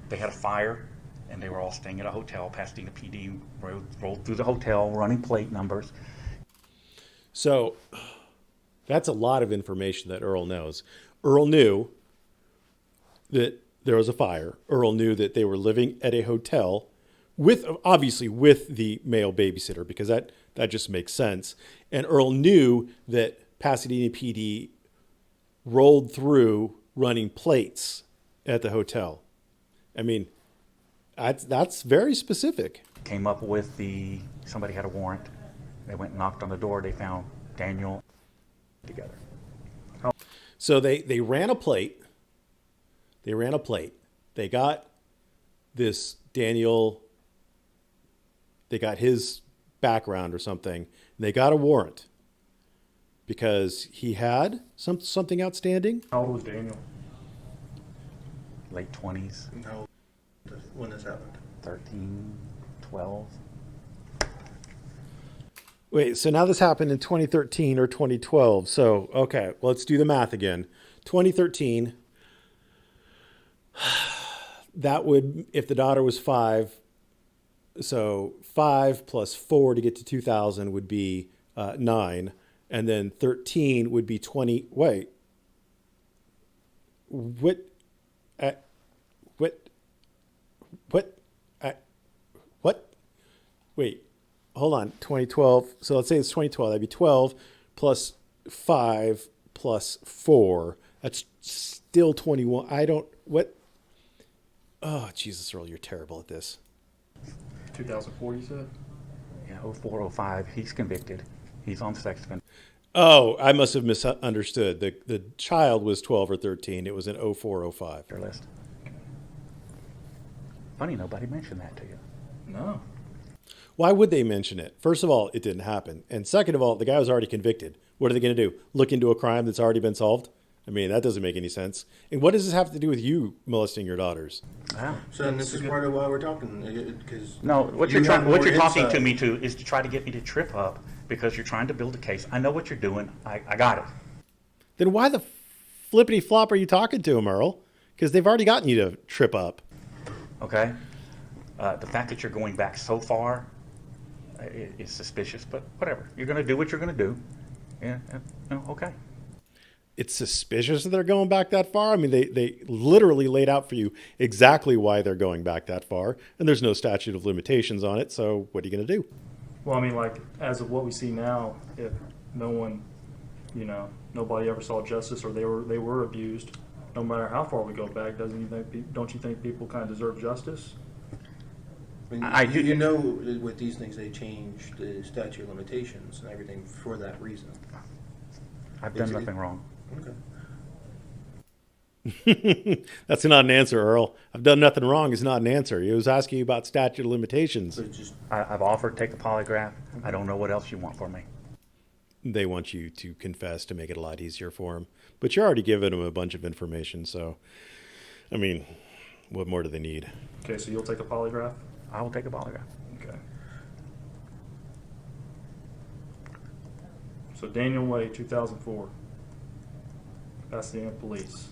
they had a fire, and they were all staying at a hotel. Pasadena PD rolled through the hotel, running plate numbers. So that's a lot of information that Earl knows. Earl knew that there was a fire. Earl knew that they were living at a hotel with, obviously, with the male babysitter, because that just makes sense. And Earl knew that Pasadena PD rolled through running plates at the hotel. I mean, that's very specific. Came up with somebody had a warrant. They went and knocked on the door. They found Daniel together. So they ran a plate. They ran a plate. They got this Daniel, they got his background or something. And they got a warrant because he had something outstanding. How old was Daniel? Late 20s, No, when this happened. 13, 12. Wait, so now this happened in 2013 or 2012. So, okay, well, let's do the math again. 2013, that would, if the daughter was 5, so 5 plus 4 to get to 2000 would be 9. And then 13 would be 20. Wait. What? What? Wait. Hold on. 2012. So let's say it's 2012. That'd be 12 plus 5 plus 4. That's still 21. I don't. What? Oh, Jesus, Earl, you're terrible at this. 2004, you said? Yeah, 04, 05. He's convicted. He's on sex offender Oh, I must have misunderstood. The child was 12 or 13. It was in 04, 05. list. Funny, nobody mentioned that to you. No. Why would they mention it? First of all, it didn't happen. And second of all, the guy was already convicted. What are they going to do? Look into a crime that's already been solved? I mean, that doesn't make any sense. And what does this have to do with you molesting your daughters? Wow. So and this is part of why we're talking, because No, what you you're have what more you're talking to insight. me to is to try to get me to trip up because you're trying to build a case. I know what you're doing. I got it. Then why the flippity flop are you talking to him, Earl? Because they've already gotten you to trip up. Okay. The fact that you're going back so far is suspicious, but whatever. You're going to do what you're going to do. Yeah. Okay. It's suspicious that they're going back that far. I mean, they literally laid out for you exactly why they're going back that far, and there's no statute of limitations on it. So what are you going to do? Well, I mean, like, as of what we see now, if no one, nobody ever saw justice or they were abused, no matter how far we go back, don't you think people kind of deserve justice? I do. You know, with these things, they change the statute of limitations and everything for that reason. I've done nothing wrong. Okay. That's not an answer, Earl. I've done nothing wrong is not an answer. He was asking you about statute of limitations. So it's just I've offered to take a polygraph. I don't know what else you want from me. They want you to confess to make it a lot easier for him. But you're already giving them a bunch of information. So, I mean, what more do they need? Okay, so you'll take a polygraph? I will take a polygraph. Okay. So Daniel Way, 2004. Pasadena police.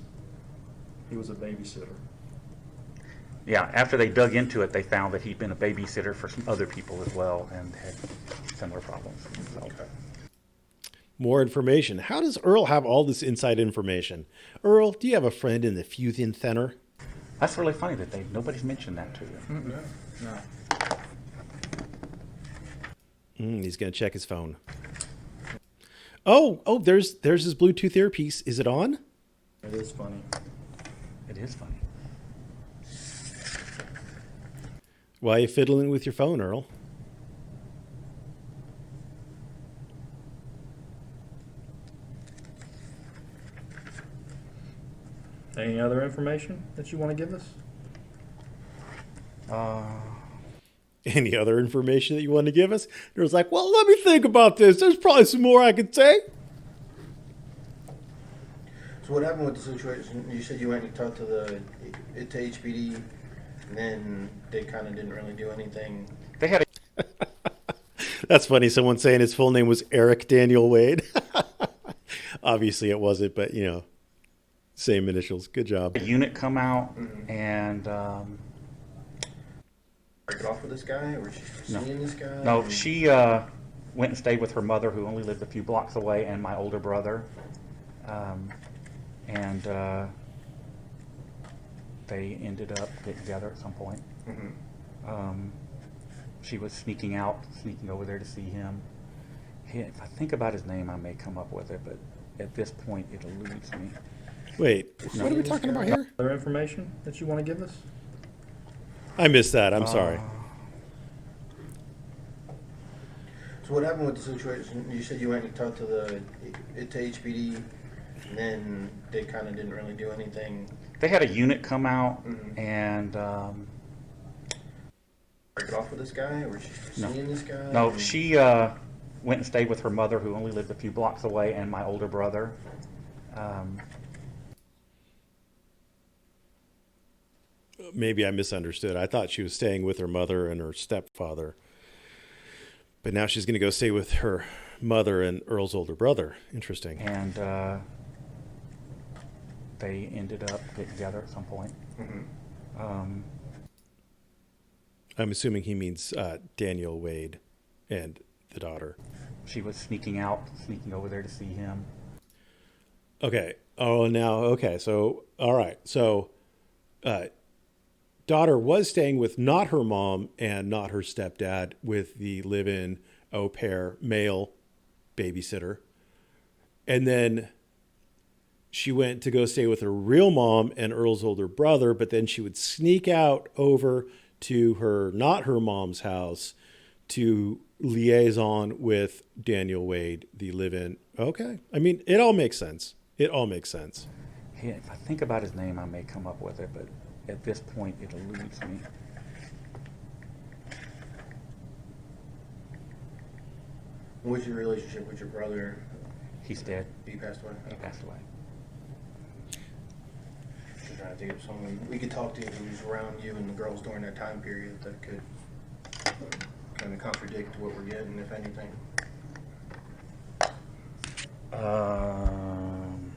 He was a babysitter. Yeah, after they dug into it, they found that he'd been a babysitter for some other people as well and had similar problems. So, More information. How does Earl have all this inside information? Earl, do you have a friend in the Fusion Center? that's really funny that nobody's mentioned that to you. No. He's going to check his phone. Oh, there's his Bluetooth earpiece. Is it on? It is funny. It is funny. Why are you fiddling with your phone, Earl? Any other information that you want to give us? Any other information that you want to give us? Earl's like, well, let me think about this. There's probably some more I could say. So what happened with the situation? You said you went and talked to to HPD, and then they kind of didn't really do anything. They had That's funny. Someone saying his full name was Eric Daniel Wade. Obviously it wasn't, but same initials. Good job. a unit come out and Break it off with this guy, or she's seeing this guy? no, she went and stayed with her mother, who only lived a few blocks away, and my older brother. And they ended up getting together at some point. She was sneaking over there to see him. If I think about his name, I may come up with it, but at this point, it eludes me. Wait, what are we talking about here? Other information that you want to give us? I missed that. I'm sorry. So what happened with the situation? You said you went and talked to HPD, and then they kind of didn't really do anything. They had a unit come out and Break it off with this guy, or she's seeing this guy? no, she went and stayed with her mother, who only lived a few blocks away, and my older brother. Maybe I misunderstood. I thought she was staying with her mother and her stepfather. But now she's going to go stay with her mother and Earl's older brother. Interesting. And they ended up getting together at some point. I'm assuming he means Daniel Wade and the daughter. She was sneaking over there to see him. Okay. Oh, now, okay. So, all right. So, daughter was staying with not her mom and not her stepdad, with the live-in au pair male babysitter. And then she went to go stay with her real mom and Earl's older brother, but then she would sneak out over to not her mom's house to liaison with Daniel Wade, the live-in. Okay. I mean, it all makes sense. It all makes sense. If I think about his name, I may come up with it, but at this point, it eludes me. What's your relationship with your brother? He's dead. He passed away. He passed away. I'm trying to think of someone we could talk to who's around you and the girls during that time period that could kind of contradict what we're getting, if anything.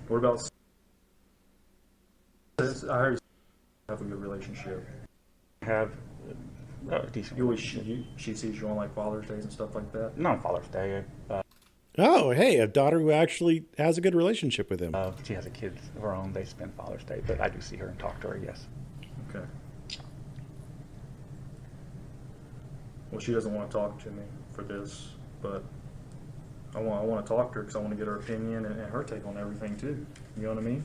What about? I heard you have a good relationship. Have a decent. She sees you on like Father's Days and stuff like that. Not on Father's Day. Oh, hey, a daughter who actually has a good relationship with him. She has a kid of her own. They spend Father's Day, but I do see her and talk to her. Yes. Okay. Well, she doesn't want to talk to me for this, but I want to talk to her because I want to get her opinion and her take on everything too. You know what I mean?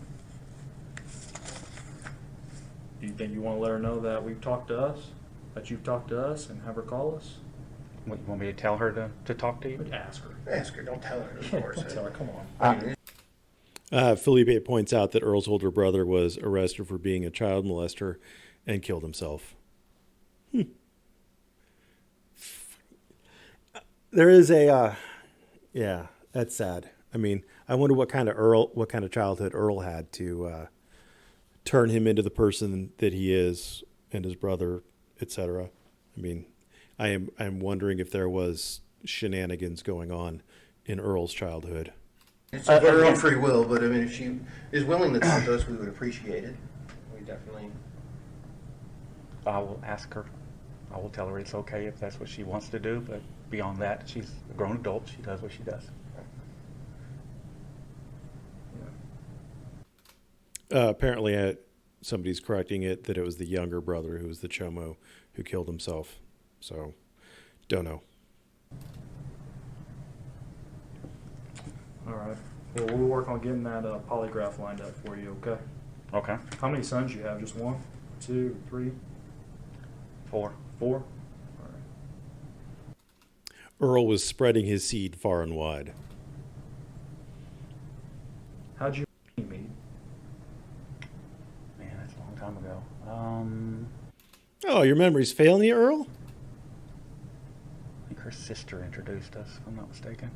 Do you think you want to let her know that we've talked to us, that you've talked to us, and have her call us? What, you want me to tell her to talk to you? Ask her. Ask her, don't tell her, of course. Don't tell her. Come on. Felipe points out that Earl's older brother was arrested for being a child molester and killed himself. There is yeah, that's sad. I mean, I wonder what kind of childhood Earl had to turn him into the person that he is, and his brother, etc. I mean, I'm wondering if there was shenanigans going on in Earl's childhood. It's her own again, free will, but I mean, if she is willing to talk to us, we would appreciate it. We definitely. I will ask her. I will tell her it's okay if that's what she wants to do, but beyond that, she's a grown adult. She does what she does. Apparently, somebody's correcting it that it was the younger brother who was the chomo who killed himself. So, don't know. All right. Well, we'll work on getting that polygraph lined up for you, okay? Okay. How many sons you have? Just one, two, three, 4. 4? All right. Earl was spreading his seed far and wide. How'd you meet? Man, that's a long time ago. Oh, your memory's failing you, Earl? I think her sister introduced us, if I'm not mistaken.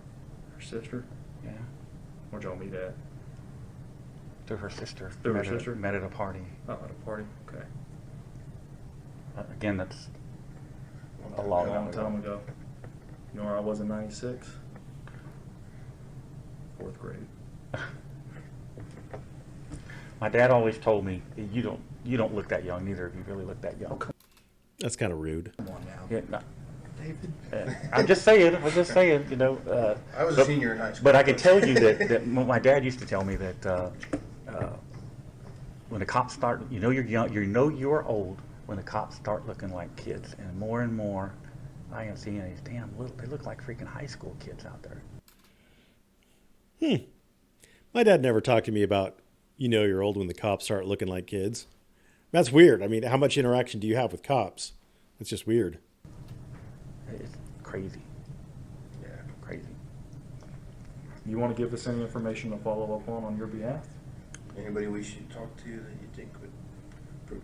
Her sister? Yeah. Where'd y'all meet at? Through her sister. Through her Met sister? Met at a party. Oh, at a party. Okay. Again, that's a A long, long time ago. You know where I was in '96? 4th grade. My dad always told me, you don't look that young. Neither of you really look that young. That's kind of rude. Come on now. Yeah, no, David? I'm just saying. I'm just saying. I was a senior in high school. But I can tell you that my dad used to tell me that when the cops start, you're young, you're old when the cops start looking like kids, and more, I am seeing these damn little. They look like freaking high school kids out there. My dad never talked to me about, you're old when the cops start looking like kids. That's weird. I mean, how much interaction do you have with cops? It's just weird. It's crazy, Yeah. crazy. You want to give us any information to follow up on your behalf? Anybody we should talk to that you think would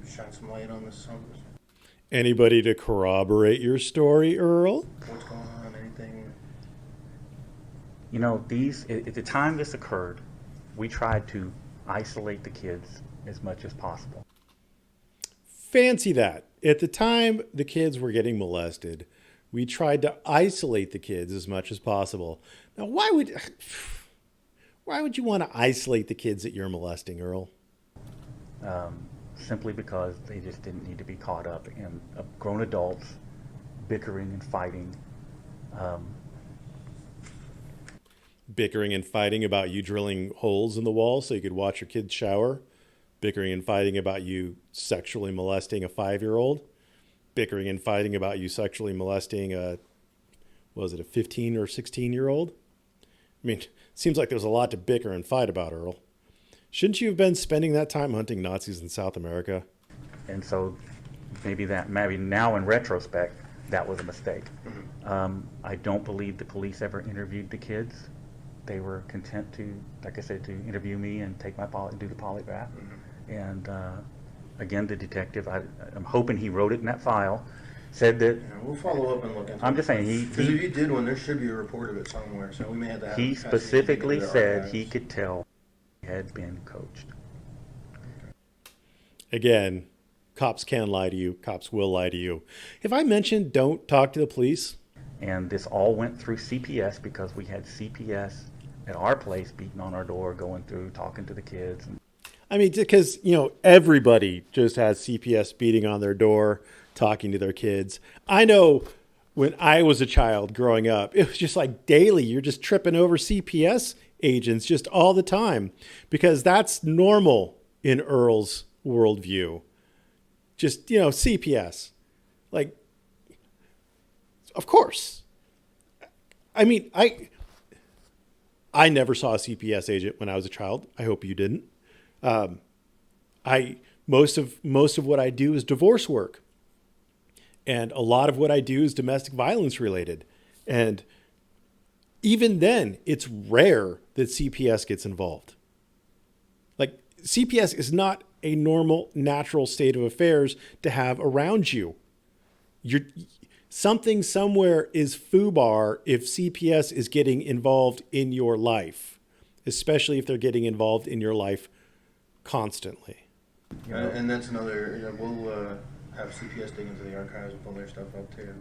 shine some light on this? Anybody to corroborate your story, Earl? What's going on? Anything? At the time this occurred, we tried to isolate the kids as much as possible. Fancy that. At the time the kids were getting molested, we tried to isolate the kids as much as possible. Now, why would you want to isolate the kids that you're molesting, Earl? Simply because they just didn't need to be caught up in grown adults bickering and fighting. Bickering and fighting about you drilling holes in the wall so you could watch your kids shower. Bickering and fighting about you sexually molesting a 5-year-old. Bickering and fighting about you sexually molesting a 15 or 16-year-old? I mean, seems like there's a lot to bicker and fight about, Earl. Shouldn't you have been spending that time hunting Nazis in South America? And so maybe now in retrospect, that was a mistake. I don't believe the police ever interviewed the kids. They were content to, like I said, to interview me and take do the polygraph. And again, the detective, I'm hoping he wrote it in that file, said that. Yeah, we'll follow up and look into it. I'm just saying Because if you did one, there should be a report of it somewhere. So we may have to have. he Pasadena specifically get it said archived. he could tell he had been coached. Again, cops can lie to you. Cops will lie to you. If I mentioned don't talk to the police, And this all went through CPS because we had CPS at our place beating on our door, going through, talking to the kids. I mean, because, everybody just has CPS beating on their door, talking to their kids. I know when I was a child growing up, it was just like daily. You're just tripping over CPS agents just all the time because that's normal in Earl's worldview. Just, CPS. Like, of course. I mean, I never saw a CPS agent when I was a child. I hope you didn't. Most of what I do is divorce work. And a lot of what I do is domestic violence related. And even then, it's rare that CPS gets involved. Like, CPS is not a normal, natural state of affairs to have around you. Something somewhere is FUBAR if CPS is getting involved in your life, especially if they're getting involved in your life constantly. And that's another. We'll have CPS dig into the archives and pull their stuff up too.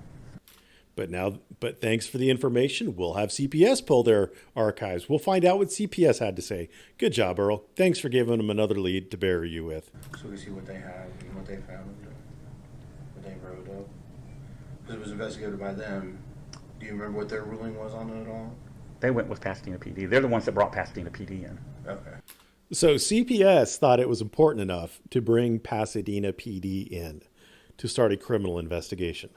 But thanks for the information. We'll have CPS pull their archives. We'll find out what CPS had to say. Good job, Earl. Thanks for giving them another lead to bury you with. So we see what they have and what they found, what they wrote up. Because it was investigated by them. Do you remember what their ruling was on it at all? They went with Pasadena PD. They're the ones that brought Pasadena PD in. Okay. So CPS thought it was important enough to bring Pasadena PD in to start a criminal investigation.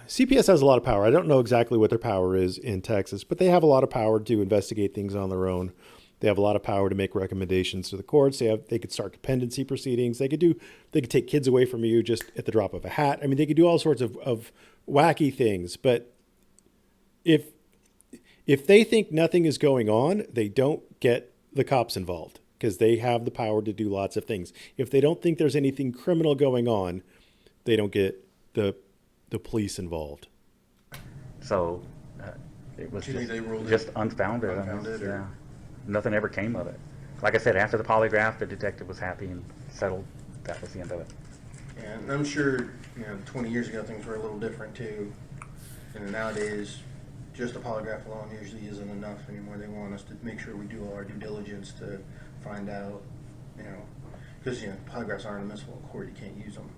CPS has a lot of power. I don't know exactly what their power is in Texas, but they have a lot of power to investigate things on their own. They have a lot of power to make recommendations to the courts. They could start dependency proceedings. They could take kids away from you just at the drop of a hat. I mean, they could do all sorts of wacky things. But if they think nothing is going on, they don't get the cops involved because they have the power to do lots of things. If they don't think there's anything criminal going on, they don't get the police involved. So it was Do you think they ruled just it unfounded. unfounded, or- Yeah. Nothing ever came of it. Like I said, after the polygraph, the detective was happy and settled. That was the end of it. And I'm sure, 20 years ago things were a little different too. And nowadays, just a polygraph alone usually isn't enough anymore. They want us to make sure we do all our due diligence to find out, because polygraphs aren't admissible in court. You can't use them.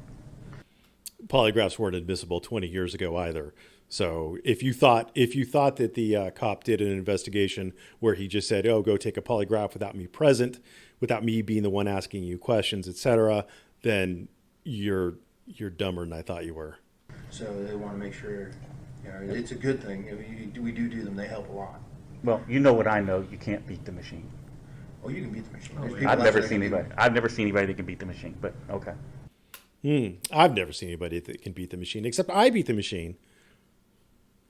Polygraphs weren't admissible 20 years ago either. So if you thought that the cop did an investigation where he just said, "Oh, go take a polygraph without me present, without me being the one asking you questions, etc., then you're dumber than I thought you were." So they want to make sure, it's a good thing. We do them. They help a lot. Well, you know what I know. You can't beat the machine. Oh, you can beat the machine. There's yeah. people I've out never there seen that can anybody. I've never seen anybody that can beat the machine. But okay. I've never seen anybody that can beat the machine, except I beat the machine.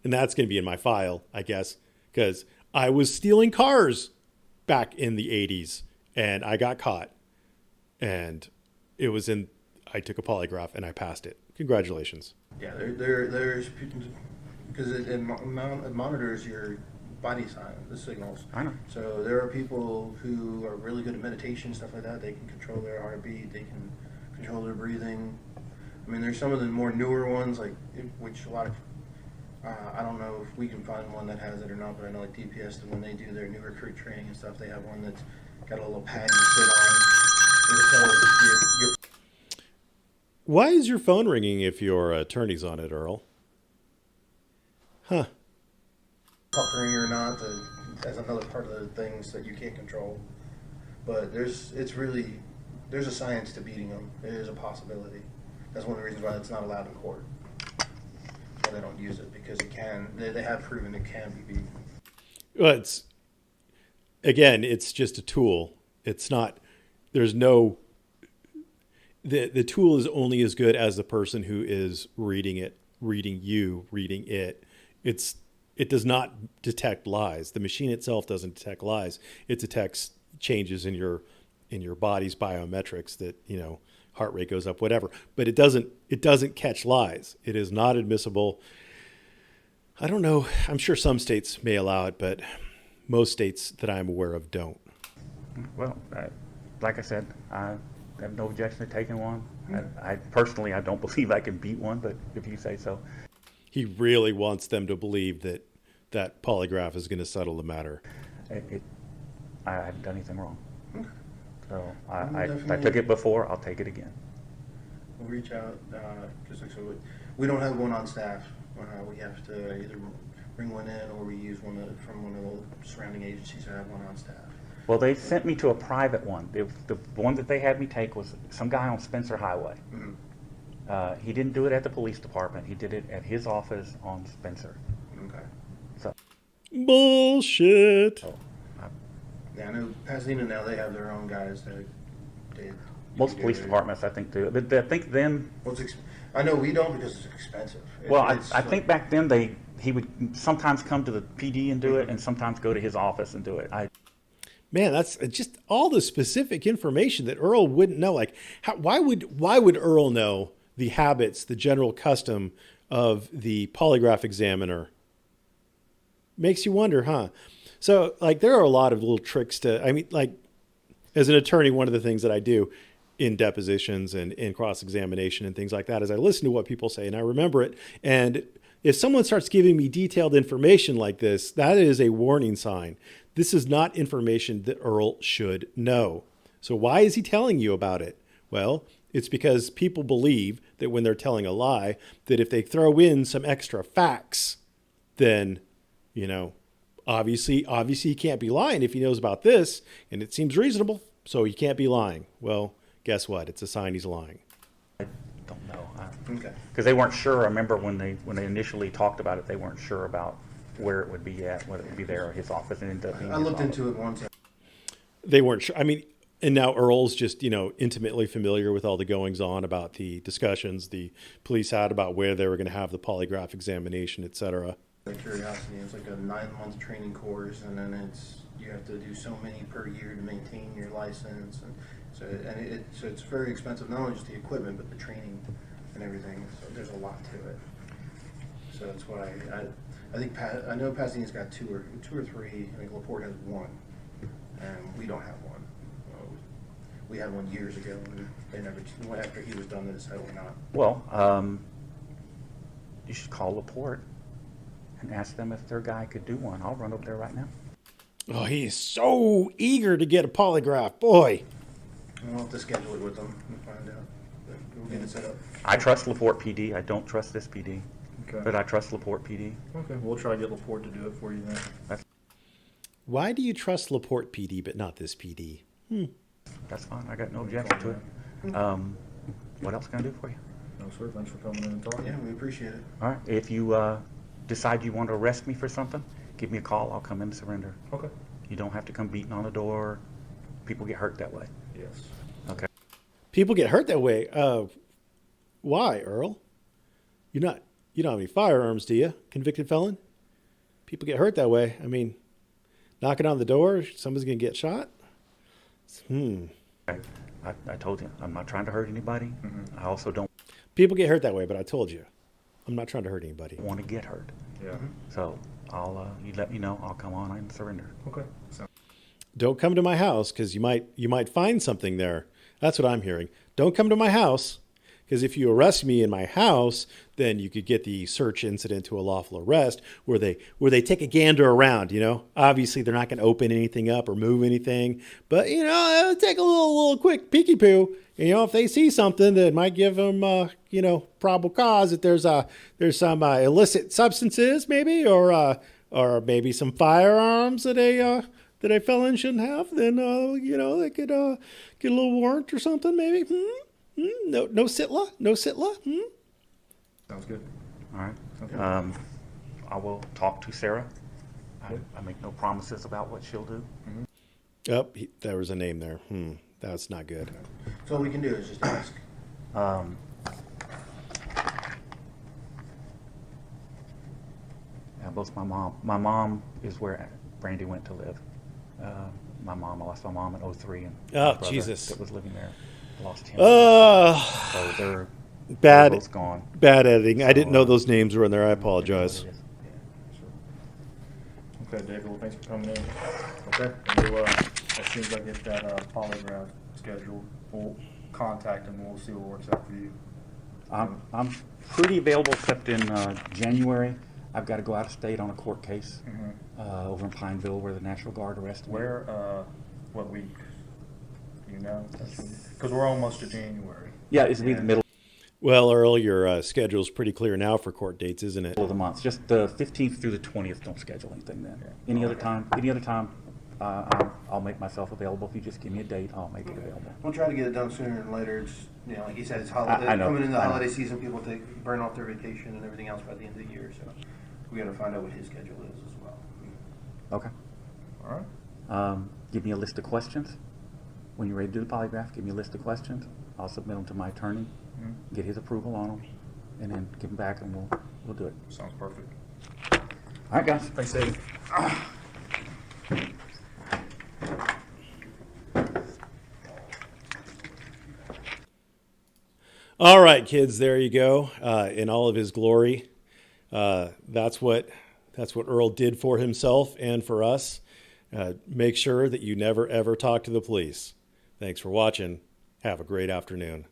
And that's going to be in my file, I guess, because I was stealing cars back in the 80s and I got caught. And I took a polygraph and I passed it. Congratulations. Yeah, there's because it monitors your body sign, the signals. I know. So there are people who are really good at meditation, stuff like that. They can control their heartbeat. They can control their breathing. I mean, there's some of the more newer ones, which a lot of I don't know if we can find one that has it or not, but I know like DPS, when they do their new recruit training and stuff, they have one that's got a little pad you sit on. It'll tell your Why is your phone ringing if your attorney's on it, Earl? Huh. puckering or not. That's another part of the things that you can't control. But there's a science to beating them. It is a possibility. That's one of the reasons why it's not allowed in court. Why they don't use it, because they have proven it can be beaten. Well, it's just a tool. It's not, there's no, the tool is only as good as the person who is reading it. It does not detect lies. The machine itself doesn't detect lies. It detects changes in your body's biometrics that, heart rate goes up, whatever. But it doesn't catch lies. It is not admissible. I don't know. I'm sure some states may allow it, but most states that I'm aware of don't. Well, like I said, I have no objection to taking one. I personally, I don't believe I can beat one, but if you say so. He really wants them to believe that polygraph is going to settle the matter. I haven't done anything wrong. So I Definitely. took it before, I'll take it again. We'll reach out, because we don't have one on staff. We have to either bring one in or we use one from one of the surrounding agencies that have one on staff. Well, they sent me to a private one. The one that they had me take was some guy on Spencer Highway. Mm-hmm. He didn't do it at the police department. He did it at his office on Spencer. Okay. So, Bullshit. Yeah, I know Pasadena now, they have their own guys that they most do police their- departments, I think, do it. But I think then, I know we don't because it's expensive. well, It's I think back then he would sometimes come to the PD and do it, and sometimes go to his office and do it. Man, that's just all the specific information that Earl wouldn't know. Like, why would Earl know the habits, the general custom of the polygraph examiner? Makes you wonder, huh? So, there are a lot of little tricks as an attorney, one of the things that I do in depositions and in cross-examination and things like that, is I listen to what people say and I remember it. And if someone starts giving me detailed information like this, that is a warning sign. This is not information that Earl should know. So why is he telling you about it? Well, it's because people believe that when they're telling a lie, that if they throw in some extra facts, then, you know, obviously he can't be lying if he knows about this, and it seems reasonable, so he can't be lying. Well, guess what? It's a sign he's lying. I don't know. Okay. Because they weren't sure. I remember when they initially talked about it, they weren't sure about where it would be at, whether it would be there or his office, and ended up being I his looked office. into it once. They weren't sure. I mean, and now Earl's just, you know, intimately familiar with all the goings on about the discussions the police had about where they were going to have the polygraph examination, et cetera. The curiosity, it's like a 9-month training course, and then you have to do so many per year to maintain your license, and so it's very expensive. Not only just the equipment, but the training and everything. So there's a lot to it. So that's why I think I know Pasadena's got two or three. I think LaPorte has one, and we don't have one. We had one years ago, and they never. After he was done, they decided we're not. Well, you should call LaPorte and ask them if their guy could do one. I'll run over there right now. Oh, he is so eager to get a polygraph. Boy. We'll have to schedule it with them and find out. But we'll get it set up. I trust LaPorte PD. I don't trust this PD, Okay. but I trust LaPorte PD. Okay, we'll try to get LaPorte to do it for you then. Why do you trust LaPorte PD but not this PD? That's fine. I got no objection to it. What else can I do for you? No, sir. Thanks for coming in and talking. Yeah, we appreciate it. All right. If you decide you want to arrest me for something, give me a call. I'll come in and surrender. Okay. You don't have to come beating on the door. People get hurt that way. Yes. Okay. People get hurt that way. Why, Earl? You don't have any firearms, do you? Convicted felon? People get hurt that way. I mean, knocking on the door, somebody's going to get shot? I told you, I'm not trying to hurt anybody. I also don't People get hurt that way, but I told you. I'm not trying to hurt anybody. want to get hurt. Yeah. So you let me know. I'll come on and surrender. Okay. So, Don't come to my house because you might find something there. That's what I'm hearing. Don't come to my house because if you arrest me in my house, then you could get the search incident to a lawful arrest where they take a gander around. You know, obviously they're not going to open anything up or move anything, but you know, they'll take a little quick peeky poo. You know, if they see something that might give them, probable cause that there's some illicit substances maybe, or maybe some firearms that a felon shouldn't have, then they could get a little warrant or something maybe. No sitla. sounds good. All right. Okay. I will talk to Sarah. I make no promises about what she'll do. Oh, there was a name there. That's not good. So all we can do is just ask. Yeah, both my mom. My mom is where Brandy went to live. My mom. I lost my mom in '03, and my Oh, brother Jesus. that was living there lost him. Oh, So they're bad, both gone. bad editing. I didn't know those names were in there. I apologize. Yeah, sure. Okay, David. Well, thanks for coming in. Okay. And we'll, as soon as I get that polygraph scheduled, we'll contact him. We'll see what works out for you. I'm pretty available except in January. I've got to go out of state on a court case over in Pineville where the National Guard arrested me. Where? What week? You know? Because we're almost to January. Yeah, it's be the middle Well, Earl, your schedule's pretty clear now for court dates, isn't it? of the month. Just the 15th through the 20th. Don't schedule anything then. Any other time? I'll make myself available. If you just give me a date, I'll make it available. We'll try to get it done sooner than later. It's, like you said, it's holiday. I know. Coming into the I know. holiday season, people burn off their vacation and everything else by the end of the year. So we got to find out what his schedule is as well. Okay. All right. Give me a list of questions. When you're ready to do the polygraph, give me a list of questions. I'll submit them to my attorney, get his approval on them, and then give them back, and we'll do it. Sounds perfect. All right, guys. Thanks, David. All right, kids, there you go. In all of his glory. That's what Earl did for himself and for us. Make sure that you never, ever talk to the police. Thanks for watching. Have a great afternoon.